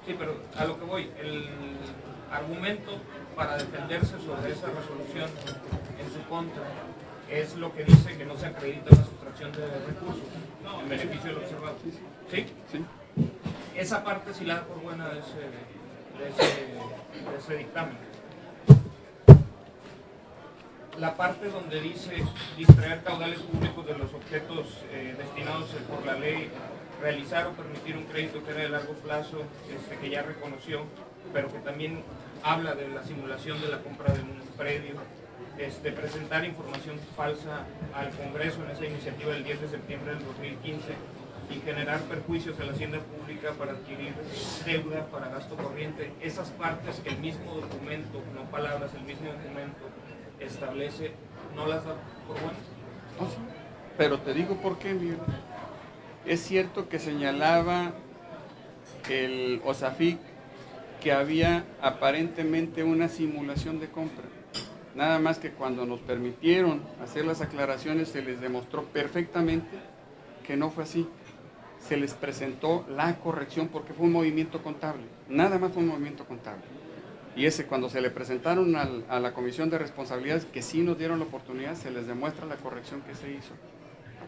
Sí, pero a lo que voy, el argumento para defenderse sobre esa resolución en su contra es lo que dice que no se acredita una sustracción de recursos en beneficio del observado. ¿Sí? Sí. Esa parte sí la da por buena de ese dictamen. La parte donde dice distraer caudales públicos de los objetos destinados por la ley, realizar o permitir un crédito que era de largo plazo, que ya reconoció, pero que también habla de la simulación de la compra de un predio, presentar información falsa al Congreso en esa iniciativa del 10 de septiembre del 2015 y generar perjuicios a la hacienda pública para adquirir deuda para gasto corriente. Esas partes que el mismo documento, no palabras, el mismo documento establece, ¿no las da por buenas? No, sí. Pero te digo por qué, Miguel. Es cierto que señalaba el OSAFIC que había aparentemente una simulación de compra. Nada más que cuando nos permitieron hacer las aclaraciones se les demostró perfectamente que no fue así. Se les presentó la corrección porque fue un movimiento contable, nada más fue un movimiento contable. Y ese, cuando se le presentaron a la Comisión de Responsabilidades, que sí nos dieron la oportunidad, se les demuestra la corrección que se hizo.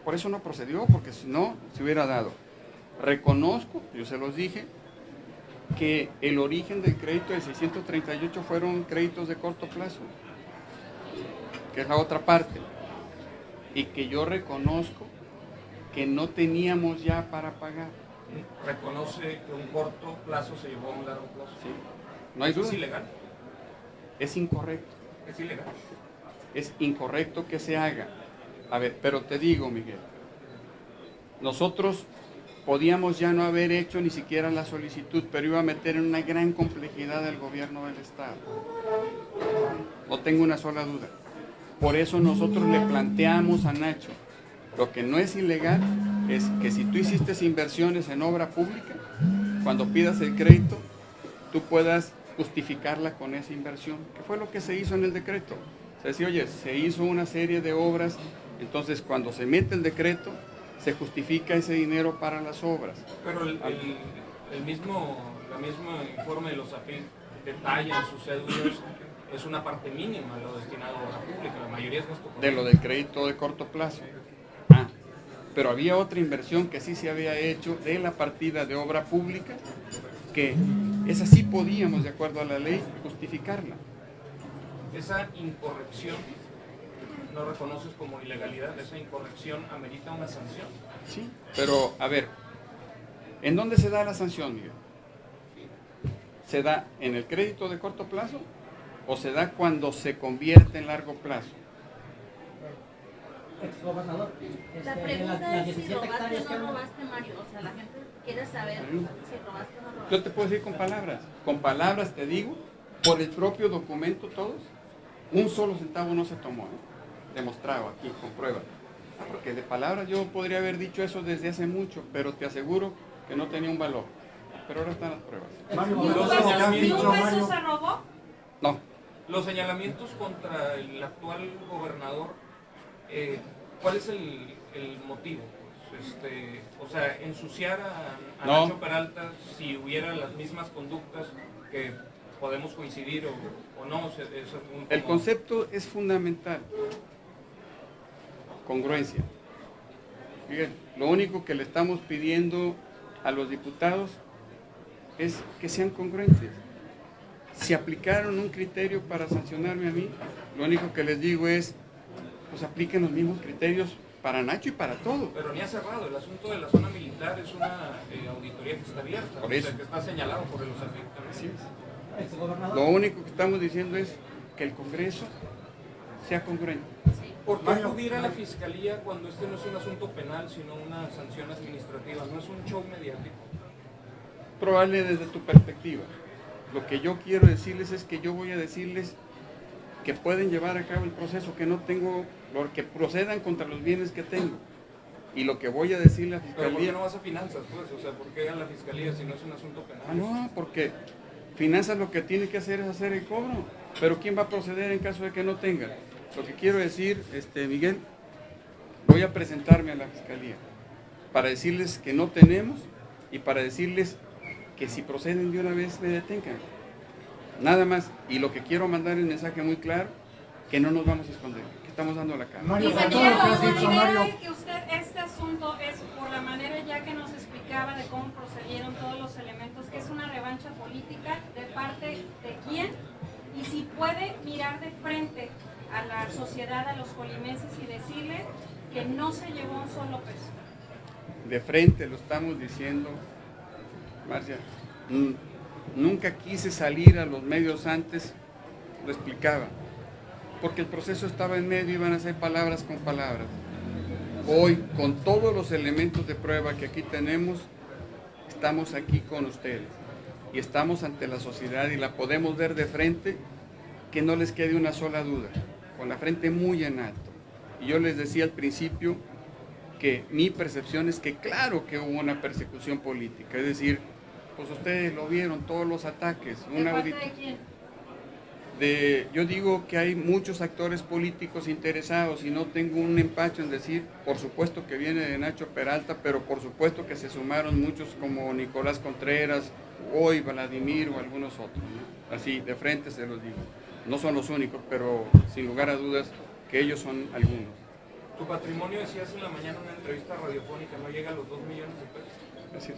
Por eso no procedió, porque si no, se hubiera dado. Reconozco, yo se los dije, que el origen del crédito de 638 fueron créditos de corto plazo, que es la otra parte, y que yo reconozco que no teníamos ya para pagar. Reconoce que un corto plazo se llevó a un largo plazo. Sí. No hay duda. ¿Es ilegal? Es incorrecto. ¿Es ilegal? Es incorrecto que se haga. A ver, pero te digo, Miguel, nosotros podíamos ya no haber hecho ni siquiera la solicitud, pero iba a meter en una gran complejidad al gobierno del Estado. No tengo una sola duda. Por eso nosotros le planteamos a Nacho, lo que no es ilegal es que si tú hiciste inversiones en obra pública, cuando pidas el crédito, tú puedas justificarla con esa inversión, que fue lo que se hizo en el decreto. Se decía, oye, se hizo una serie de obras, entonces cuando se mete el decreto, se justifica ese dinero para las obras. Pero la misma informe de los AFIP detalla en sus cédulas, es una parte mínima lo destinado a obra pública, la mayoría es gasto de lo del crédito de corto plazo. Pero había otra inversión que sí se había hecho de la partida de obra pública, que esa sí podíamos, de acuerdo a la ley, justificarla. Esa incorrección, ¿no reconoces como ilegalidad? ¿Esa incorrección amerita una sanción? Sí, pero a ver, ¿en dónde se da la sanción, Miguel? ¿Se da en el crédito de corto plazo o se da cuando se convierte en largo plazo? Exgobernador, la pregunta es si 17 robaste hectáreas o que no robaste, Mario. O sea, la gente quiere saber si robaste o no robaste. Yo te puedo decir con palabras. Con palabras te digo, por el propio documento todos, un solo centavo no se tomó, demostrado aquí con pruebas. Porque de palabras yo podría haber dicho eso desde hace mucho, pero te aseguro que no tenía un valor. Pero ahora están las pruebas. Mario, ¿Y un peso se robó? No. Los señalamientos contra el actual gobernador, ¿cuál es el motivo? O sea, ensuciar a No. Nacho Peralta si hubiera las mismas conductas que podemos coincidir o no. El concepto es fundamental. Congruencia. Miguel, lo único que le estamos pidiendo a los diputados es que sean congruentes. Si aplicaron un criterio para sancionarme a mí, lo único que les digo es, pues apliquen los mismos criterios para Nacho y para todo. Pero ni ha cerrado, el asunto de la zona militar es una auditoría que está abierta, Por eso. o sea, que está señalado por los afectados. Así es. Exgobernador. Lo único que estamos diciendo es que el Congreso sea congruente. ¿Por qué acudir a la fiscalía cuando este no es un asunto penal, sino una sanción administrativa? ¿No es un show mediático? Probable desde tu perspectiva. Lo que yo quiero decirles es que yo voy a decirles que pueden llevar a cabo el proceso, que no tengo, que procedan contra los bienes que tengo. Y lo que voy a decirle a la ¿Pero por qué fiscalía... no vas a finanzas, pues? O sea, ¿por qué a la fiscalía si no es un asunto penal? No, porque finanzas lo que tiene que hacer es hacer el cobro. Pero ¿quién va a proceder en caso de que no tenga? Lo que quiero decir, Miguel, voy a presentarme a la fiscalía para decirles que no tenemos y para decirles que si proceden de una vez me detengan. Nada más. Y lo que quiero mandar es un mensaje muy claro, que no nos vamos a esconder, que estamos dando la cara. Mario, Y con todo sería lo que has la dicho, idea Mario, de que usted, este asunto es por la manera ya que nos explicaba de cómo procedieron todos los elementos, que es una revancha política de parte de quién, y si puede mirar de frente a la sociedad, a los colimenses y decirle que no se llevó un solo peso. De frente lo estamos diciendo, Marcia. Nunca quise salir a los medios antes, lo explicaba, porque el proceso estaba en medio, iban a ser palabras con palabras. Hoy, con todos los elementos de prueba que aquí tenemos, estamos aquí con ustedes y estamos ante la sociedad y la podemos ver de frente, que no les quede una sola duda, con la frente muy en alto. Y yo les decía al principio que mi percepción es que claro que hubo una persecución política, es decir, pues ustedes lo vieron, todos los ataques. ¿De parte de quién? yo digo que hay muchos actores políticos interesados y no tengo un empacho en decir, por supuesto que viene de Nacho Peralta, pero por supuesto que se sumaron muchos como Nicolás Contreras, hoy Vladimir o algunos otros, ¿no? Así, de frente se los digo. No son los únicos, pero sin lugar a dudas que ellos son algunos. Tu patrimonio, decías en la mañana en una entrevista radiofónica, no llega a los 2 millones de pesos. Es decir,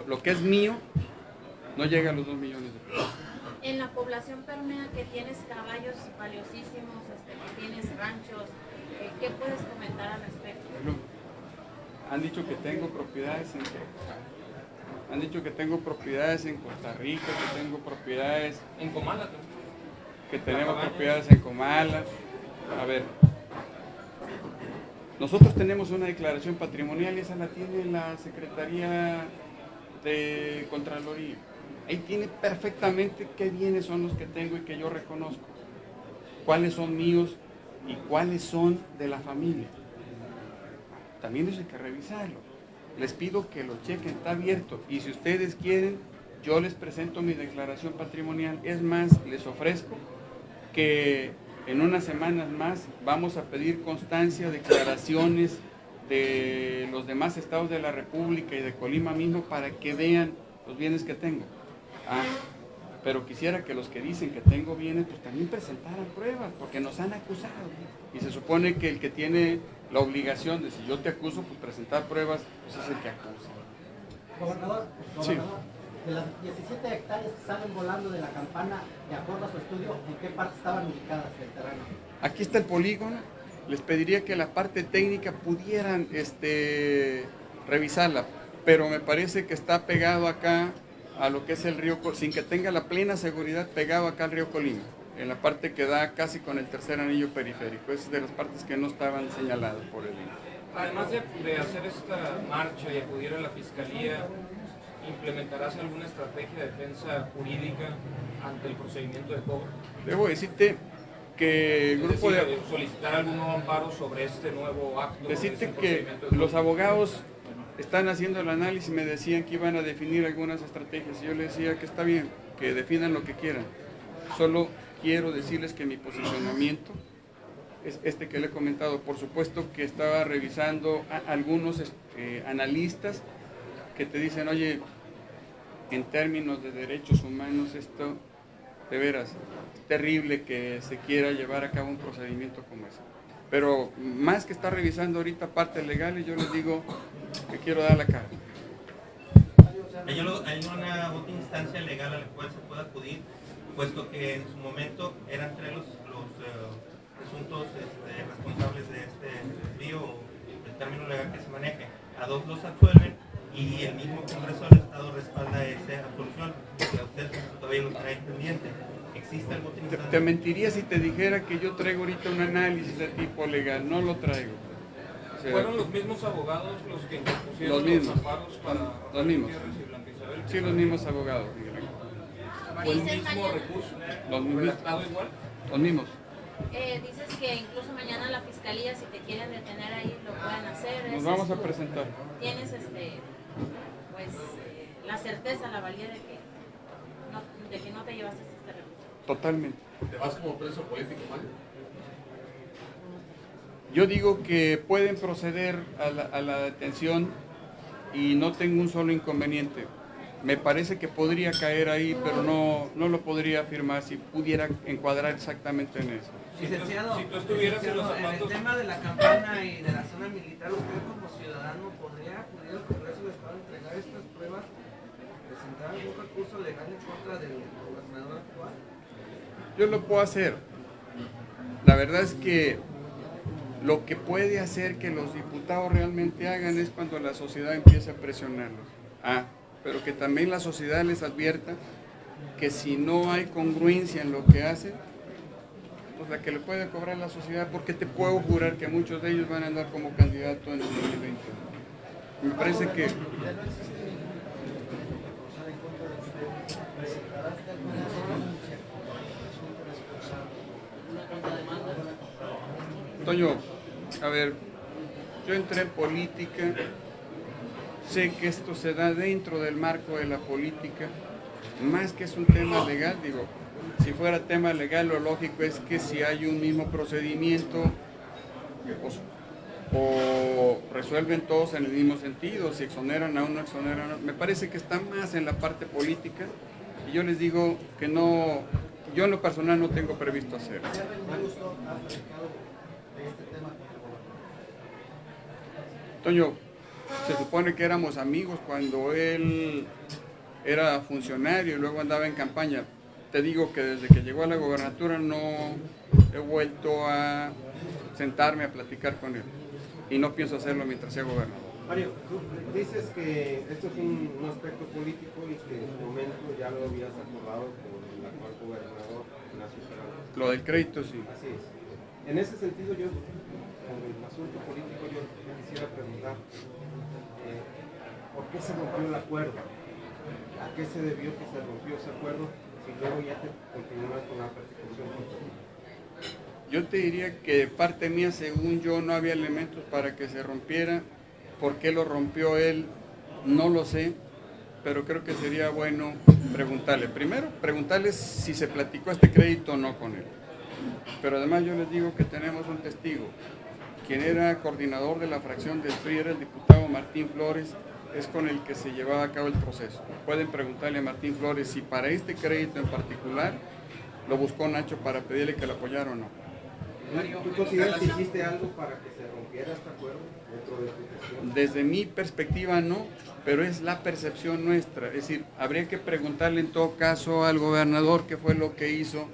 lo que es mío no llega a los 2 millones de pesos. En la población permea que tienes caballos valiosísimos, que tienes ranchos, ¿qué puedes comentar al respecto? Bueno, han dicho que tengo propiedades en Costa Rica, que tengo propiedades En Comala, ¿no? que tenemos propiedades en Comala. A ver, nosotros tenemos una declaración patrimonial y esa la tiene la Secretaría de Contraloría. Ahí tiene perfectamente qué bienes son los que tengo y que yo reconozco, cuáles son míos y cuáles son de la familia. También eso hay que revisarlo. Les pido que lo chequen, está abierto. Y si ustedes quieren, yo les presento mi declaración patrimonial. Es más, les ofrezco que en unas semanas más vamos a pedir constancia, declaraciones de los demás estados de la República y de Colima mismo para que vean los bienes que tengo. Pero quisiera que los que dicen que tengo bienes, pues también presentaran pruebas, porque nos han acusado. Y se supone que el que tiene la obligación de, si yo te acuso, pues presentar pruebas, pues es el que acusa. Gobernador, Sí. De las 17 hectáreas que salen volando de la campana, de acuerdo a su estudio, ¿en qué parte estaban ubicadas del terreno? Aquí está el polígono. Les pediría que la parte técnica pudieran revisarla, pero me parece que está pegado acá a lo que es el río, sin que tenga la plena seguridad, pegado acá al río Colima, en la parte que da casi con el tercer anillo periférico. Es de las partes que no estaban señaladas por el INE. Además de hacer esta marcha y acudir a la Fiscalía, ¿implementarás alguna estrategia de defensa jurídica ante el procedimiento de cobro? Debo decirte que el grupo de... solicitar algún nuevo amparo sobre este nuevo acto. Decirte este que procedimiento de los cobro. abogados están haciendo el análisis y me decían que iban a definir algunas estrategias. Y yo les decía que está bien, que definan lo que quieran. Solo quiero decirles que mi posicionamiento es este que le he comentado. Por supuesto que estaba revisando a algunos analistas que te dicen, oye, en términos de derechos humanos esto, de veras, es terrible que se quiera llevar a cabo un procedimiento como ese. Pero más que estar revisando ahorita partes legales, yo les digo que quiero dar la cara. ¿Hay una otra instancia legal a la cual se pueda acudir, puesto que en su momento eran tres los presuntos responsables de este desvío, el término legal que se maneje? A 2 los absuelven y el mismo Congreso del Estado respalda esa absolución, que a usted todavía lo trae pendiente. ¿Existe algo que Te mentiría si te dijera que yo traigo ahorita un análisis de tipo legal, no lo traigo. O sea, ¿Fueron los mismos abogados los que interpusieron los mismos, amparos para los mismos. Gutiérrez y Blanca Isabel? Sí, los mismos abogados, Miguel Ángel. ¿Fue el Dices mismo mañana- recurso? Los mismos. ¿Redactado igual? Los mismos. Dices que incluso mañana la fiscalía, si te quieren detener ahí, lo pueden hacer. Nos vamos a presentar. ¿Tienes la certeza, la valía de que no te llevaste este recurso? Totalmente. ¿Te vas como preso político, Mario? Yo digo que pueden proceder a la detención y no tengo un solo inconveniente. Me parece que podría caer ahí, pero no lo podría afirmar si pudiera encuadrar exactamente en eso. Licenciado, Si tú estuvieras en los licenciado, en el zapatos... tema de la campana y de la zona militar, ¿usted como ciudadano podría acudir al Congreso del Estado a entregar estas pruebas, presentar algún recurso legal en contra del gobernador actual? Yo lo puedo hacer. La verdad es que lo que puede hacer que los diputados realmente hagan es cuando la sociedad empiece a presionarlos. Pero que también la sociedad les advierta que si no hay congruencia en lo que hacen, pues la que le puede cobrar la sociedad, porque te puedo jurar que muchos de ellos van a andar como candidatos en el 2020. Me parece que... Toño, a ver, yo entré en política, sé que esto se da dentro del marco de la política, más que es un tema legal, digo, si fuera tema legal, lo lógico es que si hay un mismo procedimiento, pues, o resuelven todos en el mismo sentido, si exoneran a uno, exoneran a otro. Me parece que está más en la parte política y yo les digo que no, yo en lo personal no tengo previsto hacerlo. Toño, se supone que éramos amigos cuando él era funcionario y luego andaba en campaña. Te digo que desde que llegó a la gobernatura no he vuelto a sentarme a platicar con él y no pienso hacerlo mientras sea gobernador. Mario, tú dices que esto es un aspecto político y que en su momento ya lo habías acordado con el actual gobernador Ignacio Peralta. Lo del crédito, sí. Así es. En ese sentido, yo, con el asunto político, yo te quisiera preguntar, ¿por qué se rompió el acuerdo? ¿A qué se debió que se rompió ese acuerdo si luego ya te continúas con la persecución contra ti? Yo te diría que de parte mía, según yo, no había elementos para que se rompiera. ¿Por qué lo rompió él? No lo sé, pero creo que sería bueno preguntarle. Primero, preguntarle si se platicó este crédito o no con él. Pero además yo les digo que tenemos un testigo. Quien era coordinador de la fracción del PRI era el diputado Martín Flores, es con el que se llevaba a cabo el proceso. Pueden preguntarle a Martín Flores si para este crédito en particular lo buscó Nacho para pedirle que lo apoyara o no. ¿Tú consideras que hiciste algo para que se rompiera este acuerdo dentro de tu gestión? Desde mi perspectiva no, pero es la percepción nuestra. Es decir, habría que preguntarle en todo caso al gobernador qué fue lo que hizo,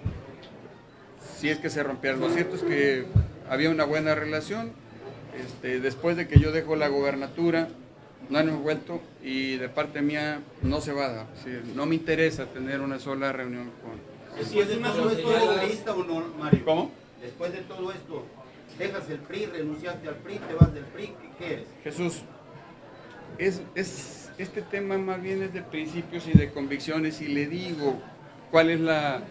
si es que se rompiera. Lo cierto es que había una buena relación. Después de que yo dejo la gobernatura, no hemos vuelto y de parte mía no se va a dar. Es decir, no me interesa tener una sola reunión con... ¿Después de todo esto eres priista o no, Mario? ¿Cómo? Después de todo esto, dejas el PRI, renunciaste al PRI, te vas del PRI, ¿qué eres? Jesús, este tema más bien es de principios y de convicciones y le digo cuál es la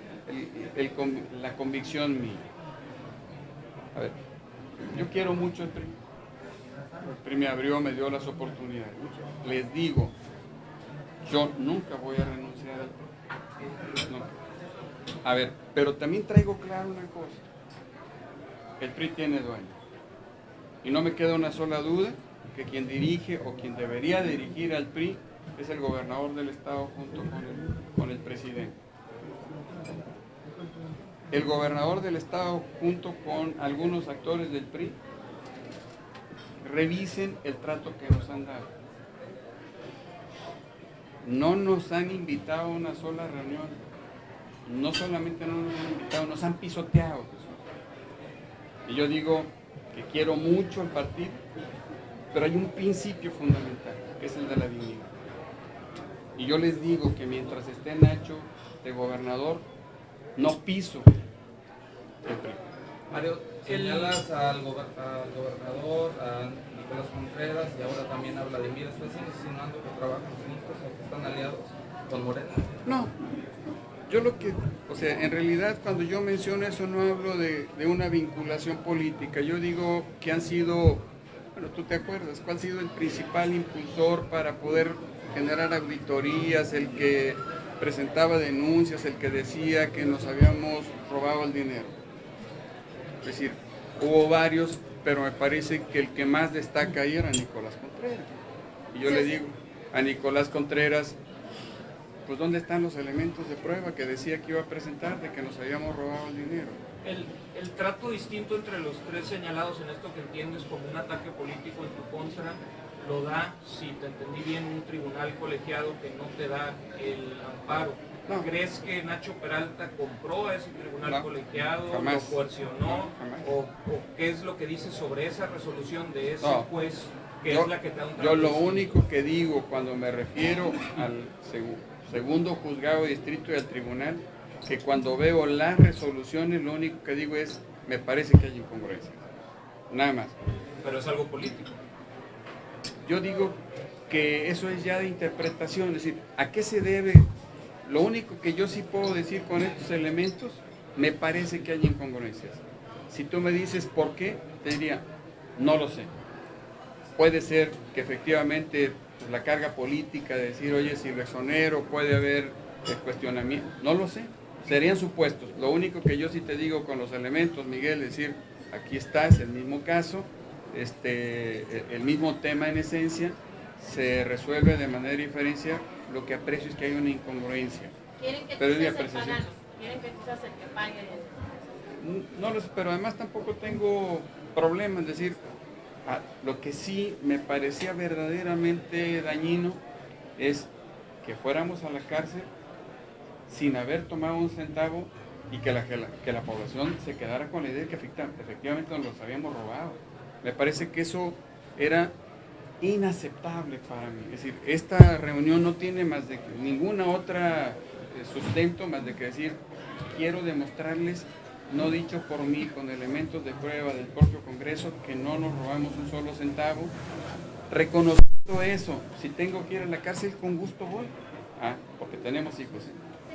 convicción mía. A ver, yo quiero mucho el PRI. El PRI me abrió, me dio las oportunidades. Les digo, yo nunca voy a renunciar al PRI. Nunca. A ver, pero también traigo claro una cosa. El PRI tiene dueño. Y no me queda una sola duda que quien dirige o quien debería dirigir al PRI es el gobernador del estado junto con el presidente. El gobernador del estado junto con algunos actores del PRI revisen el trato que nos han dado. No nos han invitado a una sola reunión. No solamente no nos han invitado, nos han pisoteado. Y yo digo que quiero mucho el partido, pero hay un principio fundamental, que es el de la dignidad. Y yo les digo que mientras esté Nacho de gobernador, no piso el PRI. Mario, señalas al gobernador, a Nicolás Contreras y ahora también a Vladimir. ¿Estás insinuando que trabajan juntos o que están aliados con Morena? No. Yo en realidad cuando yo menciono eso no hablo de una vinculación política, yo digo que han sido, bueno, tú te acuerdas, cuál ha sido el principal impulsor para poder generar auditorías, el que presentaba denuncias, el que decía que nos habíamos robado el dinero. Es decir, hubo varios, pero me parece que el que más destaca ahí era Nicolás Contreras. Y yo le digo a Nicolás Contreras, pues ¿dónde están los elementos de prueba que decía que iba a presentar de que nos habíamos robado el dinero? El trato distinto entre los tres señalados en esto que entiendes como un ataque político en tu contra, lo da, si te entendí bien, un tribunal colegiado que no te da el amparo. No. ¿Crees que Nacho Peralta compró a ese tribunal colegiado, jamás. lo coercionó? Jamás. ¿O qué es lo que dice sobre esa resolución de ese juez que yo, es la que te da un trato Yo lo distinto? único que digo cuando me refiero al segundo juzgado de distrito y al tribunal, que cuando veo las resoluciones lo único que digo es, me parece que hay incongruencias. Nada más. Pero es algo político. Yo digo que eso es ya de interpretación, es decir, ¿a qué se debe? Lo único que yo sí puedo decir con estos elementos, me parece que hay incongruencias. Si tú me dices por qué, te diría, no lo sé. Puede ser que efectivamente pues, la carga política de decir, oye, si lo exonero puede haber cuestionamiento, no lo sé. serían supuestos. Lo único que yo sí te digo con los elementos, Miguel, es decir, aquí está, es el mismo caso, el mismo tema en esencia, se resuelve de manera diferencial. Lo que aprecio es que hay una incongruencia. Quieren que pero tú es mi seas el apreciación. pagano, quieren que tú seas el que pague. No, pero además tampoco tengo problema en decir, lo que sí me parecía verdaderamente dañino es que fuéramos a la cárcel sin haber tomado un centavo y que la población se quedara con la idea de que efectivamente nos los habíamos robado. Me parece que eso era inaceptable para mí. Es decir, esta reunión no tiene más de ninguna otra sustento más de que decir, quiero demostrarles, no dicho por mí, con elementos de prueba del propio Congreso, que no nos robamos un solo centavo. Reconociendo eso, si tengo que ir a la cárcel, con gusto voy, porque tenemos hijos.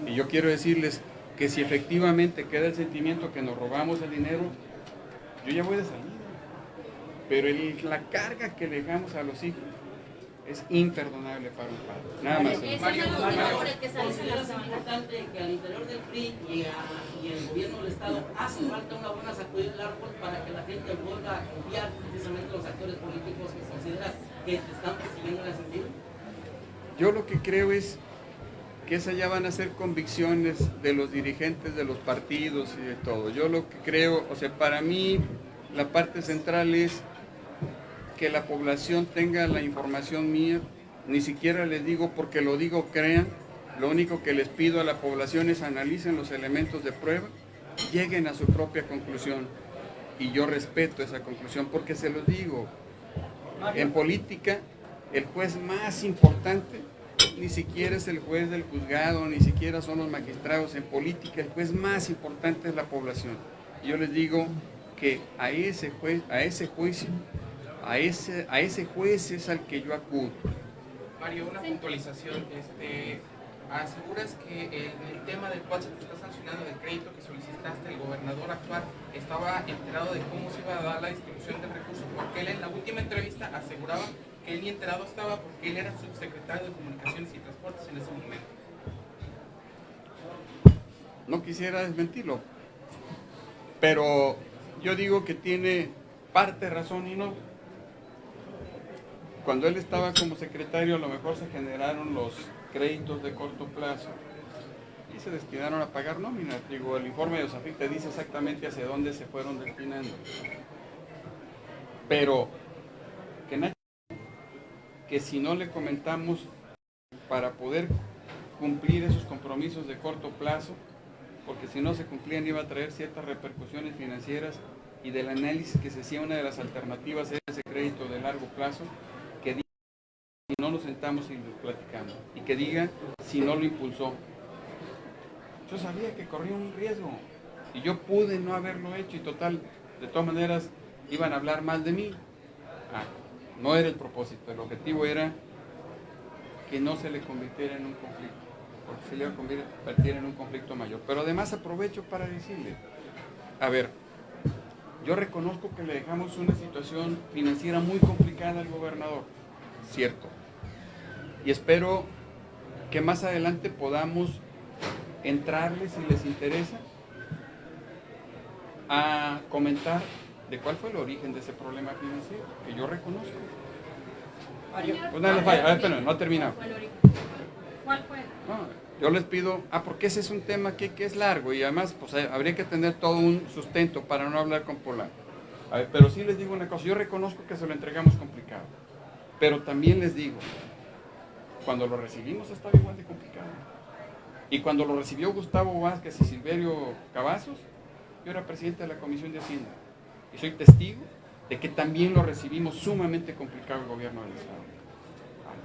Y yo quiero decirles que si efectivamente queda el sentimiento que nos robamos el dinero, yo ya voy de salida. Pero la carga que le dejamos a los hijos es imperdonable para un padre. Nada más. ¿Consideras importante que al interior del PRI y el gobierno del Estado hace falta una buena sacudida del árbol para que la gente vuelva a confiar precisamente en los actores políticos que consideras que te están persiguiendo en ese sentido? Yo lo que creo es que esas ya van a ser convicciones de los dirigentes de los partidos y de todo. Yo lo que creo, para mí la parte central es que la población tenga la información mía. Ni siquiera les digo porque lo digo, crean. Lo único que les pido a la población es analicen los elementos de prueba, lleguen a su propia conclusión. Y yo respeto esa conclusión porque se los digo. En política, el juez más importante ni siquiera es el juez del juzgado, ni siquiera son los magistrados. En política, el juez más importante es la población. Y yo les digo que a ese juez es al que yo acudo. Mario, una puntualización. Aseguras que el tema del cual se te está sancionando del crédito que solicitaste, el gobernador actual estaba enterado de cómo se iba a dar la distribución del recurso, porque él en la última entrevista aseguraba que él ni enterado estaba porque él era subsecretario de Comunicaciones y Transportes en ese momento. No quisiera desmentirlo, pero yo digo que tiene parte razón y no. Cuando él estaba como secretario, a lo mejor se generaron los créditos de corto plazo y se destinaron a pagar nóminas. Digo, el informe de OSAFIC te dice exactamente hacia dónde se fueron destinando. Pero que si no le comentamos para poder cumplir esos compromisos de corto plazo, porque si no se cumplían iba a traer ciertas repercusiones financieras, y del análisis que se hacía, una de las alternativas era ese crédito de largo plazo, que diga si no nos sentamos y lo platicamos, y que diga si no lo impulsó. Yo sabía que corría un riesgo, y yo pude no haberlo hecho, y total, de todas maneras, iban a hablar mal de mí. No era el propósito, el objetivo era que no se le convirtiera en un conflicto, porque se le iba a convertir en un conflicto mayor. Pero además aprovecho para decirle, yo reconozco que le dejamos una situación financiera muy complicada al gobernador, cierto, y espero que más adelante podamos entrarle, si les interesa, a comentar de cuál fue el origen de ese problema financiero, que yo reconozco. No ha terminado. ¿Cuál fue? Yo les pido, porque ese es un tema que es largo y además pues habría que tener todo un sustento para no hablar con Polanco. Pero sí les digo una cosa, yo reconozco que se lo entregamos complicado, pero también les digo, cuando lo recibimos estaba igual de complicado. Y cuando lo recibió Gustavo Vázquez y Silverio Cavazos, yo era presidente de la Comisión de Hacienda y soy testigo de que también lo recibimos sumamente complicado el gobierno del Estado.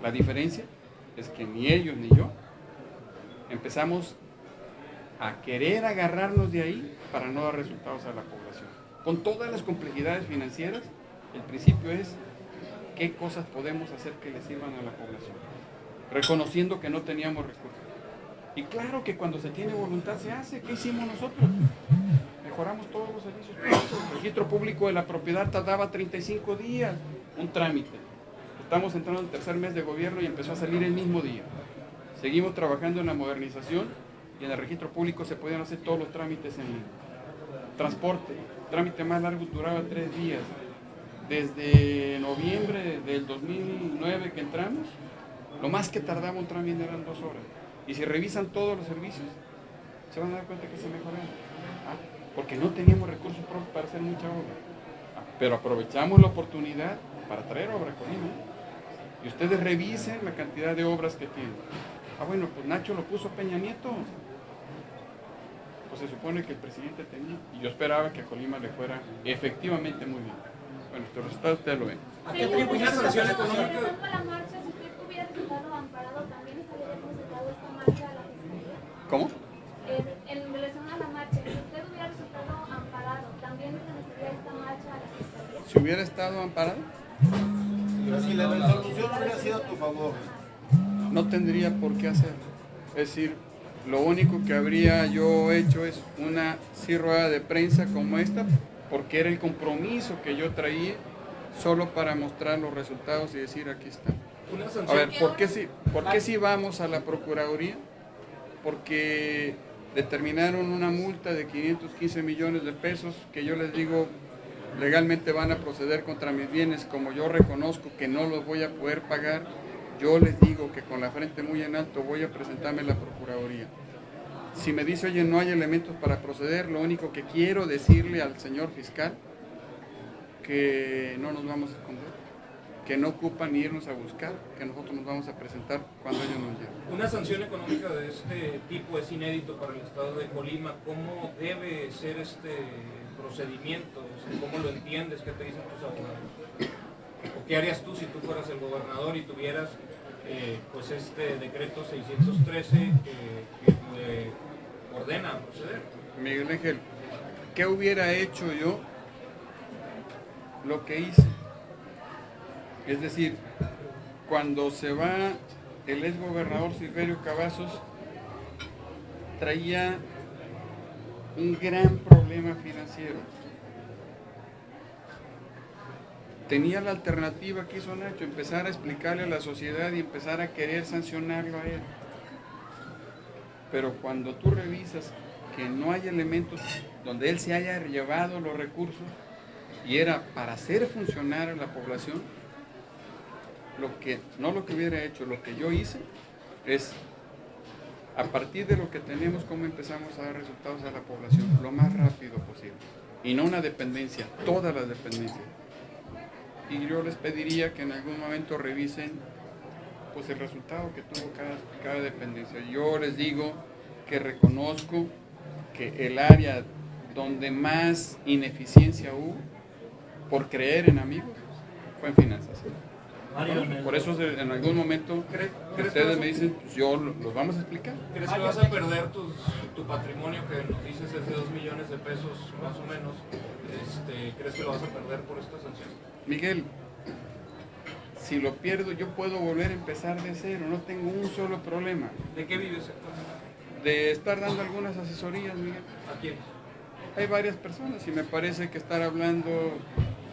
La diferencia es que ni ellos ni yo empezamos a querer agarrarnos de ahí para no dar resultados a la población. Con todas las complejidades financieras, el principio es qué cosas podemos hacer que le sirvan a la población, reconociendo que no teníamos recursos. Y claro que cuando se tiene voluntad se hace. ¿Qué hicimos nosotros? Mejoramos todos los servicios públicos. El registro público de la propiedad tardaba 35 días un trámite. Estamos entrando en el tercer mes de gobierno y empezó a salir el mismo día. Seguimos trabajando en la modernización y en el registro público se podían hacer todos los trámites en transporte. El trámite más largo duraba 3 días. Desde noviembre del 2009 que entramos, lo más que tardaba un trámite eran 2 horas. Y si revisan todos los servicios, se van a dar cuenta que se mejoraron. Porque no teníamos recursos propios para hacer mucha obra. Pero aprovechamos la oportunidad para traer obra a Colima. Y ustedes revisen la cantidad de obras que tienen. Bueno, pues Nacho lo puso Peña Nieto. Pues se supone que el presidente tenía. Y yo esperaba que a Colima le fuera efectivamente muy bien. Bueno, estos resultados ustedes lo ven. ¿A qué atribuye la sanción económica? Regresando a la marcha, si usted hubiera resultado amparado, ¿también estaría presentado esta marcha a la Fiscalía? ¿Cómo? En relación a la marcha, si usted hubiera resultado amparado, ¿también presentaría esta marcha a la Fiscalía? Si hubiera estado amparado, Si la resolución hubiera sido a tu favor, no tendría por qué hacerlo. Es decir, lo único que habría yo hecho es una rueda de prensa como esta, porque era el compromiso que yo traía solo para mostrar los resultados y decir aquí está. A ver, ¿por qué si vamos a la Procuraduría? Porque determinaron una multa de 515 millones de pesos que yo les digo legalmente van a proceder contra mis bienes, como yo reconozco que no los voy a poder pagar. Yo les digo que con la frente muy en alto voy a presentarme a la Procuraduría. Si me dice, oye, no hay elementos para proceder, lo único que quiero decirle al señor fiscal, que no nos vamos a esconder, que no ocupan ni irnos a buscar, que nosotros nos vamos a presentar cuando ellos nos llamen. Una sanción económica de este tipo es inédito para el estado de Colima. ¿Cómo debe ser este procedimiento? ¿Cómo lo entiendes? ¿Qué te dicen tus abogados? ¿O qué harías tú si tú fueras el gobernador y tuvieras pues este decreto 613 que ordena proceder? Miguel Ángel, ¿qué hubiera hecho yo? Lo que hice. Es decir, cuando se va el exgobernador Silverio Cavazos, traía un gran problema financiero. Tenía la alternativa que hizo Nacho, empezar a explicarle a la sociedad y empezar a querer sancionarlo a él. Pero cuando tú revisas que no hay elementos donde él se haya llevado los recursos y era para hacer funcionar a la población, lo que hubiera hecho, lo que yo hice es, a partir de lo que tenemos, cómo empezamos a dar resultados a la población lo más rápido posible. Y no una dependencia, todas las dependencias. Y yo les pediría que en algún momento revisen pues el resultado que tuvo cada dependencia. Yo les digo que reconozco que el área donde más ineficiencia hubo por creer en amigos fue en finanzas. Por eso en algún momento ustedes me dicen, pues yo los vamos a explicar. ¿Crees que vas a perder tu patrimonio, que nos dices es de 2 millones de pesos más o menos? ¿Crees que lo vas a perder por esta sanción? Miguel, si lo pierdo yo puedo volver a empezar de cero, no tengo un solo problema. ¿De qué vives actualmente? De estar dando algunas asesorías, Miguel. ¿A quién? Hay varias personas y me parece que estar hablando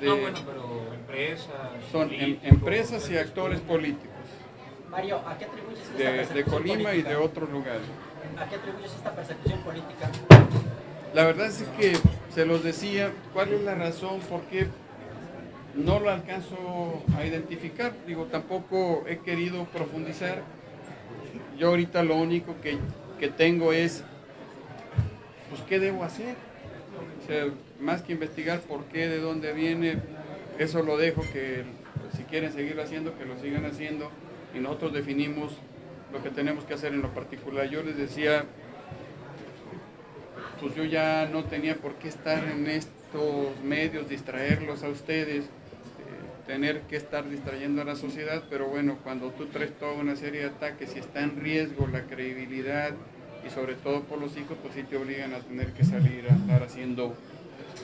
de... No, bueno, pero empresas... Son empresas y actores políticos. Mario, ¿a qué atribuyes esta persecución de Colima política? y de otros lugares. ¿A qué atribuyes esta persecución política? La verdad es que se los decía, ¿cuál es la razón? ¿Por qué? No lo alcanzo a identificar, digo, tampoco he querido profundizar. Yo ahorita lo único que tengo es, pues, ¿qué debo hacer? O sea, más que investigar por qué, de dónde viene, eso lo dejo que, si quieren seguirlo haciendo, que lo sigan haciendo, y nosotros definimos lo que tenemos que hacer en lo particular. Yo les decía, pues yo ya no tenía por qué estar en estos medios, distraerlos a ustedes, tener que estar distrayendo a la sociedad, pero bueno, cuando tú traes toda una serie de ataques y está en riesgo la credibilidad y sobre todo por los hijos, pues sí te obligan a tener que salir a estar haciendo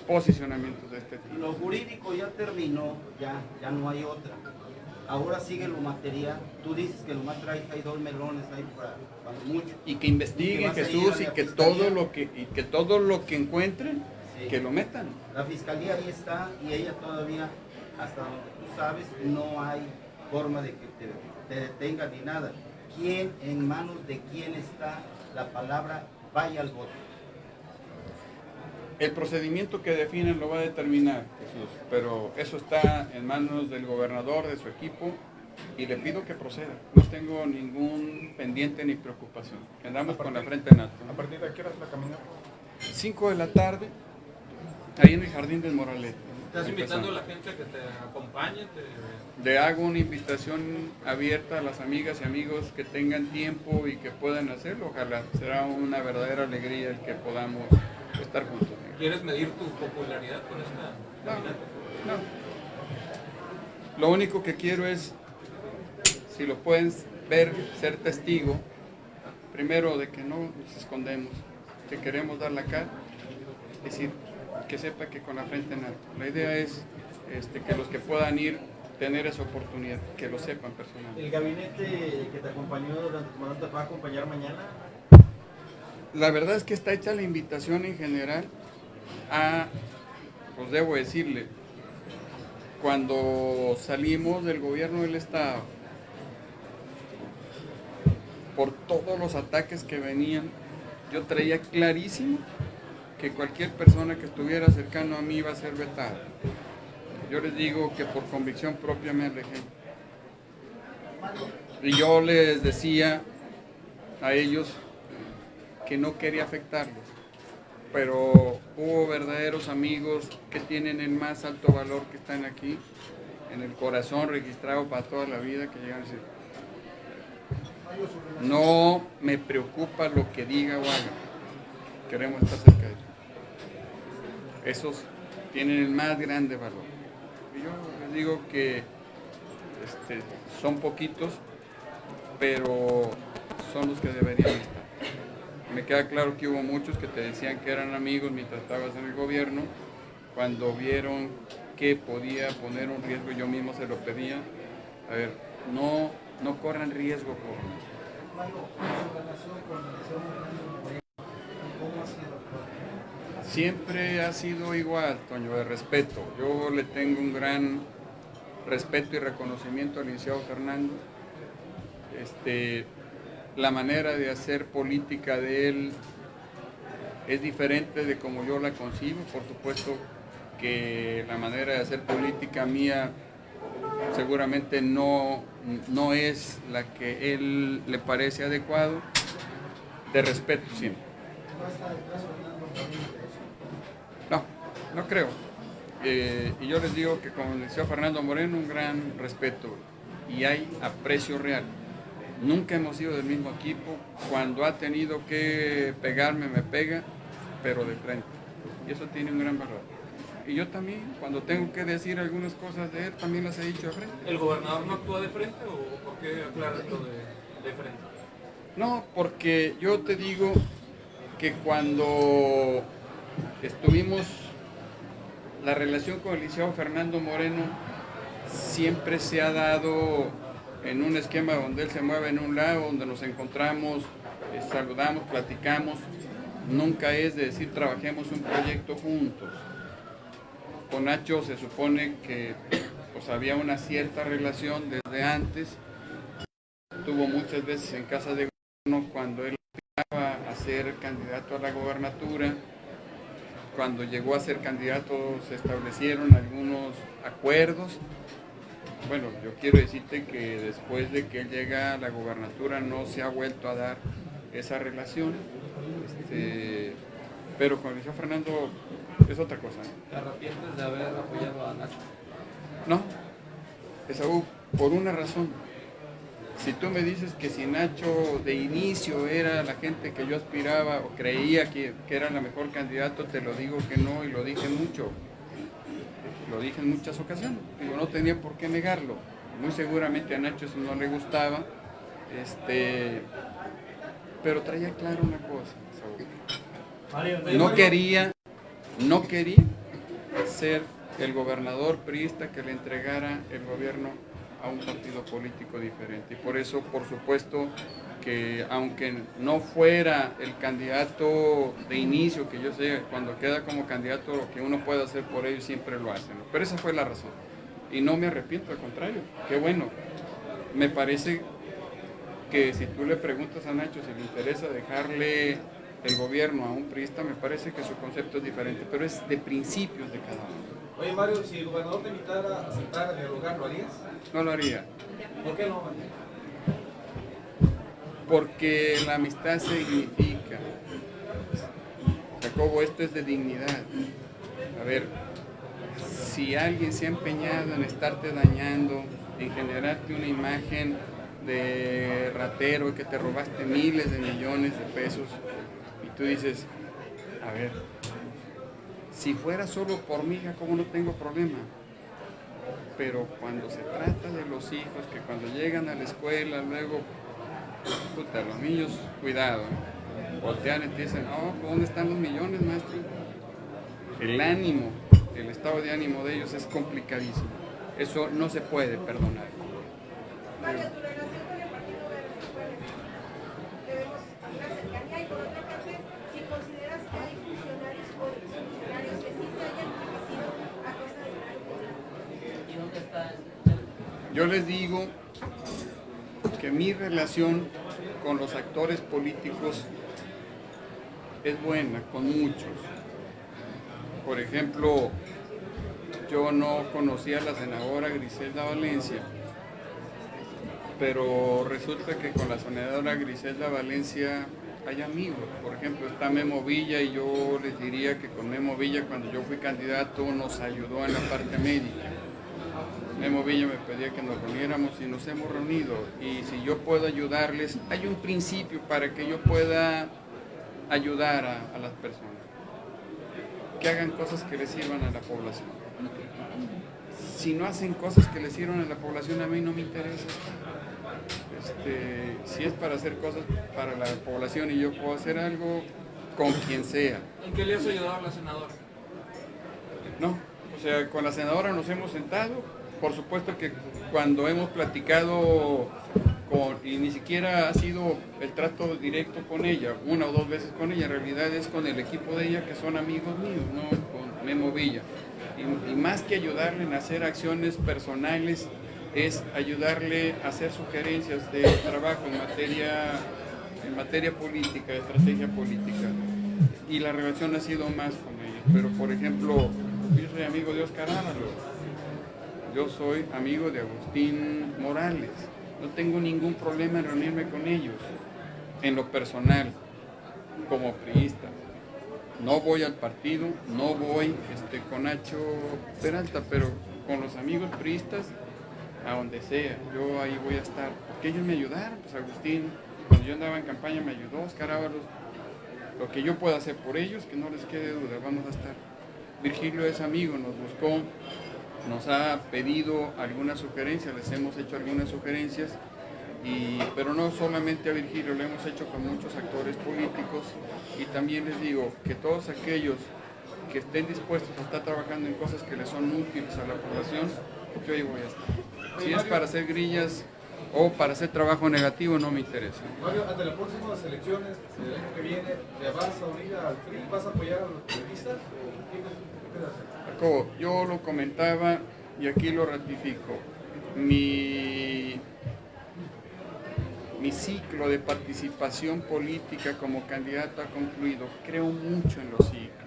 posicionamientos de este tipo. Lo jurídico ya terminó, ya no hay otra. Ahora sigue lo material. Tú dices que lo más traes, hay 2 melones ahí para mucho. Y que investiguen, Jesús, y que todo lo que encuentren, sí, que lo metan. La fiscalía ahí está y ella todavía, hasta donde tú sabes, no hay forma de que te detengan ni nada. ¿Quién, en manos de quién está la palabra vaya al voto? El procedimiento que definen lo va a determinar Jesús, pero eso está en manos del gobernador, de su equipo, y le pido que proceda. No tengo ningún pendiente ni preocupación. Que andamos con la frente en alto. ¿A partir de qué hora es la caminata? 5 de la tarde, ahí en el Jardín del Moralete. ¿Estás invitando a la gente a que te acompañe? Le hago una invitación abierta a las amigas y amigos que tengan tiempo y que puedan hacerlo. Ojalá, será una verdadera alegría el que podamos estar juntos. ¿Quieres medir tu popularidad con esta caminata? No. Lo único que quiero es, si lo pueden ver, ser testigo, primero de que no nos escondemos, que queremos dar la cara, es decir, que sepa que con la frente en alto. La idea es que los que puedan ir, tener esa oportunidad, que lo sepan personalmente. ¿El gabinete que te acompañó durante tu mandato te va a acompañar mañana? La verdad es que está hecha la invitación en general a, pues debo decirle, cuando salimos del gobierno del Estado, por todos los ataques que venían, yo traía clarísimo que cualquier persona que estuviera cercano a mí iba a ser vetada. Yo les digo que por convicción propia me alejé. Y yo les decía a ellos que no quería afectarlos, pero hubo verdaderos amigos que tienen el más alto valor que están aquí, en el corazón registrado para toda la vida, que llegan a decir, no me preocupa lo que diga o haga, queremos estar cerca de ellos. Esos tienen el más grande valor. Y yo les digo que son poquitos, pero son los que deberían estar. Me queda claro que hubo muchos que te decían que eran amigos mientras estabas en el gobierno. Cuando vieron que podía poner un riesgo, yo mismo se lo pedía. A ver, no corran riesgo por mí. Siempre ha sido igual, Toño, de respeto. Yo le tengo un gran respeto y reconocimiento al licenciado Fernando. La manera de hacer política de él es diferente de como yo la concibo. Por supuesto que la manera de hacer política mía seguramente no es la que él le parece adecuado. De respeto siempre. No creo. Y yo les digo que como decía Fernando Moreno, un gran respeto y hay aprecio real. Nunca hemos sido del mismo equipo. Cuando ha tenido que pegarme, me pega, pero de frente. Y eso tiene un gran valor. Y yo también, cuando tengo que decir algunas cosas de él, también las he dicho de frente. ¿El gobernador no actúa de frente o por qué aclaras lo de frente? No, porque yo te digo que cuando estuvimos, la relación con el licenciado Fernando Moreno siempre se ha dado en un esquema donde él se mueve en un lado, donde nos encontramos, saludamos, platicamos. Nunca es de decir trabajemos un proyecto juntos. Con Nacho se supone que pues, había una cierta relación desde antes. Estuvo muchas veces en casa de gobierno cuando él aspiraba a ser candidato a la gobernatura. Cuando llegó a ser candidato se establecieron algunos acuerdos. Bueno, yo quiero decirte que después de que él llega a la gobernatura no se ha vuelto a dar esa relación, pero con el licenciado Fernando es otra cosa. ¿Te arrepientes de haber apoyado a Nacho? No, Esaú, por una razón. Si tú me dices que si Nacho de inicio era la gente que yo aspiraba o creía que era la mejor candidato, te lo digo que no y lo dije mucho. Lo dije en muchas ocasiones, digo, no tenía por qué negarlo. Muy seguramente a Nacho eso no le gustaba, pero traía claro una cosa, Saúl. No quería ser el gobernador priista que le entregara el gobierno a un partido político diferente. Y por eso, por supuesto, que aunque no fuera el candidato de inicio, que yo sé, cuando queda como candidato, lo que uno puede hacer por ellos siempre lo hacen, ¿no? Pero esa fue la razón. Y no me arrepiento, al contrario, qué bueno. Me parece que si tú le preguntas a Nacho si le interesa dejarle el gobierno a un priista, me parece que su concepto es diferente, pero es de principios de cada uno. Oye Mario, si el gobernador te invitara a sentar a dialogar, ¿lo harías? No lo haría. ¿Por qué no? Porque la amistad significa, Jacobo, esto es de dignidad. A ver, si alguien se ha empeñado en estarte dañando, en generarte una imagen de ratero, que te robaste miles de millones de pesos, y tú dices, a ver, si fuera solo por mi hija, ¿cómo no tengo problema? Pero cuando se trata de los hijos, que cuando llegan a la escuela, luego, puta, los niños, cuidado, voltean y te dicen, oh, ¿dónde están los millones, maestro? El ánimo, el estado de ánimo de ellos es complicadísimo. Eso no se puede perdonar. Mario, tu relación con el Partido Verde, debemos una cercanía, y por otra parte, si consideras que hay funcionarios o exfuncionarios que sí se hayan enriquecido a costa de la población. ¿Y dónde está? Yo les digo que mi relación con los actores políticos es buena, con muchos. Por ejemplo, yo no conocía a la senadora Griselda Valencia, pero resulta que con la senadora Griselda Valencia hay amigos. Por ejemplo, está Memo Villa, y yo les diría que con Memo Villa, cuando yo fui candidato, nos ayudó en la parte médica. Memo Villa me pedía que nos reuniéramos y nos hemos reunido. Y si yo puedo ayudarles, hay un principio para que yo pueda ayudar a las personas. Que hagan cosas que les sirvan a la población. Si no hacen cosas que les sirvan a la población, a mí no me interesa. Si es para hacer cosas para la población y yo puedo hacer algo, con quien sea. ¿En qué le has ayudado a la senadora? No, o sea, con la senadora nos hemos sentado. Por supuesto que cuando hemos platicado y ni siquiera ha sido el trato directo con ella, una o dos veces con ella, en realidad es con el equipo de ella, que son amigos míos, ¿no? Con Memo Villa. Y más que ayudarle en hacer acciones personales, es ayudarle a hacer sugerencias de trabajo en materia política, de estrategia política. Y la relación ha sido más con ella. Pero, por ejemplo, yo soy amigo de Óscar Ábalos, yo soy amigo de Agustín Morales. No tengo ningún problema en reunirme con ellos, en lo personal, como priista. No voy al partido, no voy con Nacho Peralta, pero con los amigos priistas, a donde sea, yo ahí voy a estar. Porque ellos me ayudaron, pues Agustín, cuando yo andaba en campaña me ayudó, Óscar Ábalos. Lo que yo pueda hacer por ellos, que no les quede duda, vamos a estar. Virgilio es amigo, nos buscó, nos ha pedido algunas sugerencias, les hemos hecho algunas sugerencias, pero no solamente a Virgilio, lo hemos hecho con muchos actores políticos, y también les digo que todos aquellos que estén dispuestos a estar trabajando en cosas que les son útiles a la población, yo ahí voy a estar. Si es para hacer grillas o para hacer trabajo negativo, no me interesa. Mario, ante las próximas elecciones del año que viene, ¿te vas a unir al PRI? ¿Vas a apoyar a los periodistas? ¿O qué hacer? Jacobo, yo lo comentaba y aquí lo ratifico. Mi ciclo de participación política como candidato ha concluido. Creo mucho en los ciclos.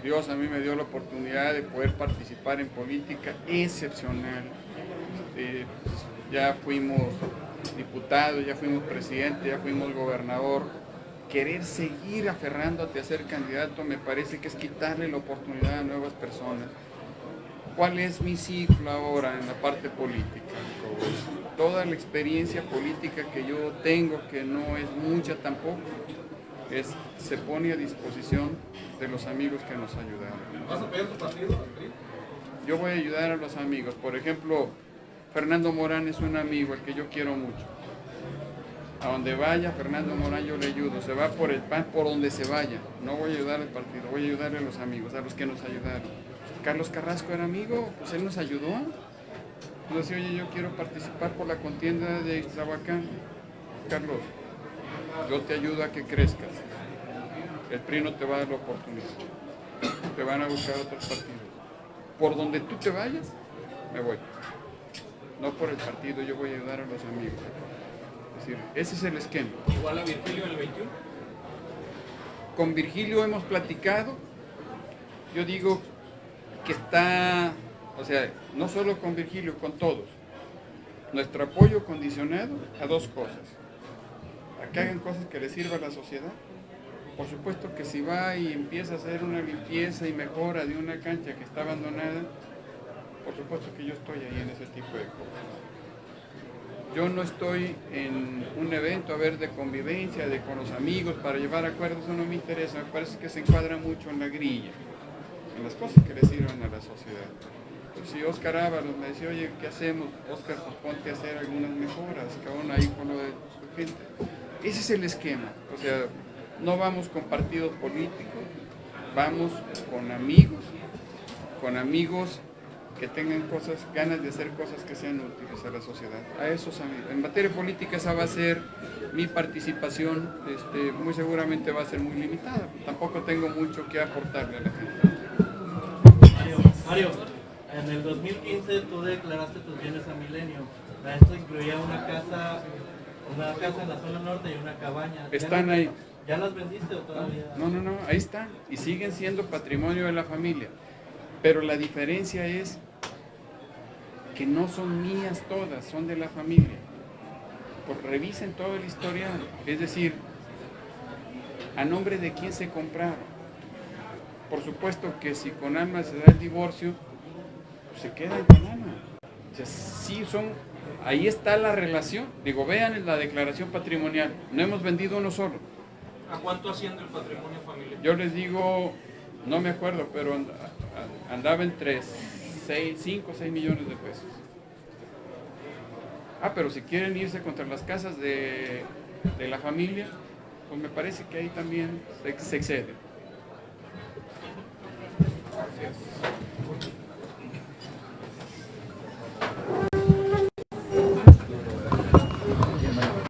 Dios a mí me dio la oportunidad de poder participar en política excepcional. Ya fuimos diputados, ya fuimos presidente, ya fuimos gobernador. Querer seguir aferrándote a ser candidato me parece que es quitarle la oportunidad a nuevas personas. ¿Cuál es mi ciclo ahora en la parte política? Toda la experiencia política que yo tengo, que no es mucha tampoco, se pone a disposición de los amigos que nos ayudaron. ¿Vas a apoyar tu partido? Yo voy a ayudar a los amigos. Por ejemplo, Fernando Morán es un amigo al que yo quiero mucho. A donde vaya Fernando Morán yo le ayudo. Se va por el PAN, por donde se vaya. No voy a ayudar al partido, voy a ayudarle a los amigos, a los que nos ayudaron. Carlos Carrasco era amigo, pues él nos ayudó. Nos decía, oye, yo quiero participar por la contienda de Ixtlahuacán. Carlos, yo te ayudo a que crezcas. El PRI no te va a dar la oportunidad. Te van a buscar otros partidos. Por donde tú te vayas, me voy. No por el partido, yo voy a ayudar a los amigos. Es decir, ese es el esquema. Igual a Virgilio en el 21. Con Virgilio hemos platicado, yo digo que está, o sea, no solo con Virgilio, con todos. Nuestro apoyo condicionado a dos cosas: a que hagan cosas que les sirva a la sociedad. Por supuesto que si va y empieza a hacer una limpieza y mejora de una cancha que está abandonada, por supuesto que yo estoy ahí en ese tipo de cosas. Yo no estoy en un evento a ver de convivencia, de con los amigos para llevar acuerdos, eso no me interesa, me parece que se encuadra mucho en la grilla, en las cosas que le sirvan a la sociedad. Pues si Óscar Ábalos me decía, oye, ¿qué hacemos? Óscar, pues ponte a hacer algunas mejoras, cabrón, ahí con lo de su gente. Ese es el esquema, o sea, no vamos con partidos políticos, vamos con amigos que tengan ganas de hacer cosas que sean útiles a la sociedad. A esos amigos. En materia política esa va a ser mi participación, muy seguramente va a ser muy limitada. Tampoco tengo mucho que aportarle a la gente. Mario, en el 2015 tú declaraste tus bienes a Milenio. Esto incluía una casa en la zona norte y una cabaña. Están ahí. ¿Ya las vendiste o todavía? No, ahí están y siguen siendo patrimonio de la familia. Pero la diferencia es que no son mías todas, son de la familia. Pues revisen todo el historial, es decir, a nombre de quién se compraron. Por supuesto que si con Alma se da el divorcio, pues se quedan con Alma. O sea, sí ahí está la relación. Digo, vean la declaración patrimonial, no hemos vendido uno solo. ¿A cuánto asciende el patrimonio familiar? Yo les digo, no me acuerdo, pero andaba entre 5 o 6 millones de pesos. Pero si quieren irse contra las casas de la familia, pues me parece que ahí también se excede.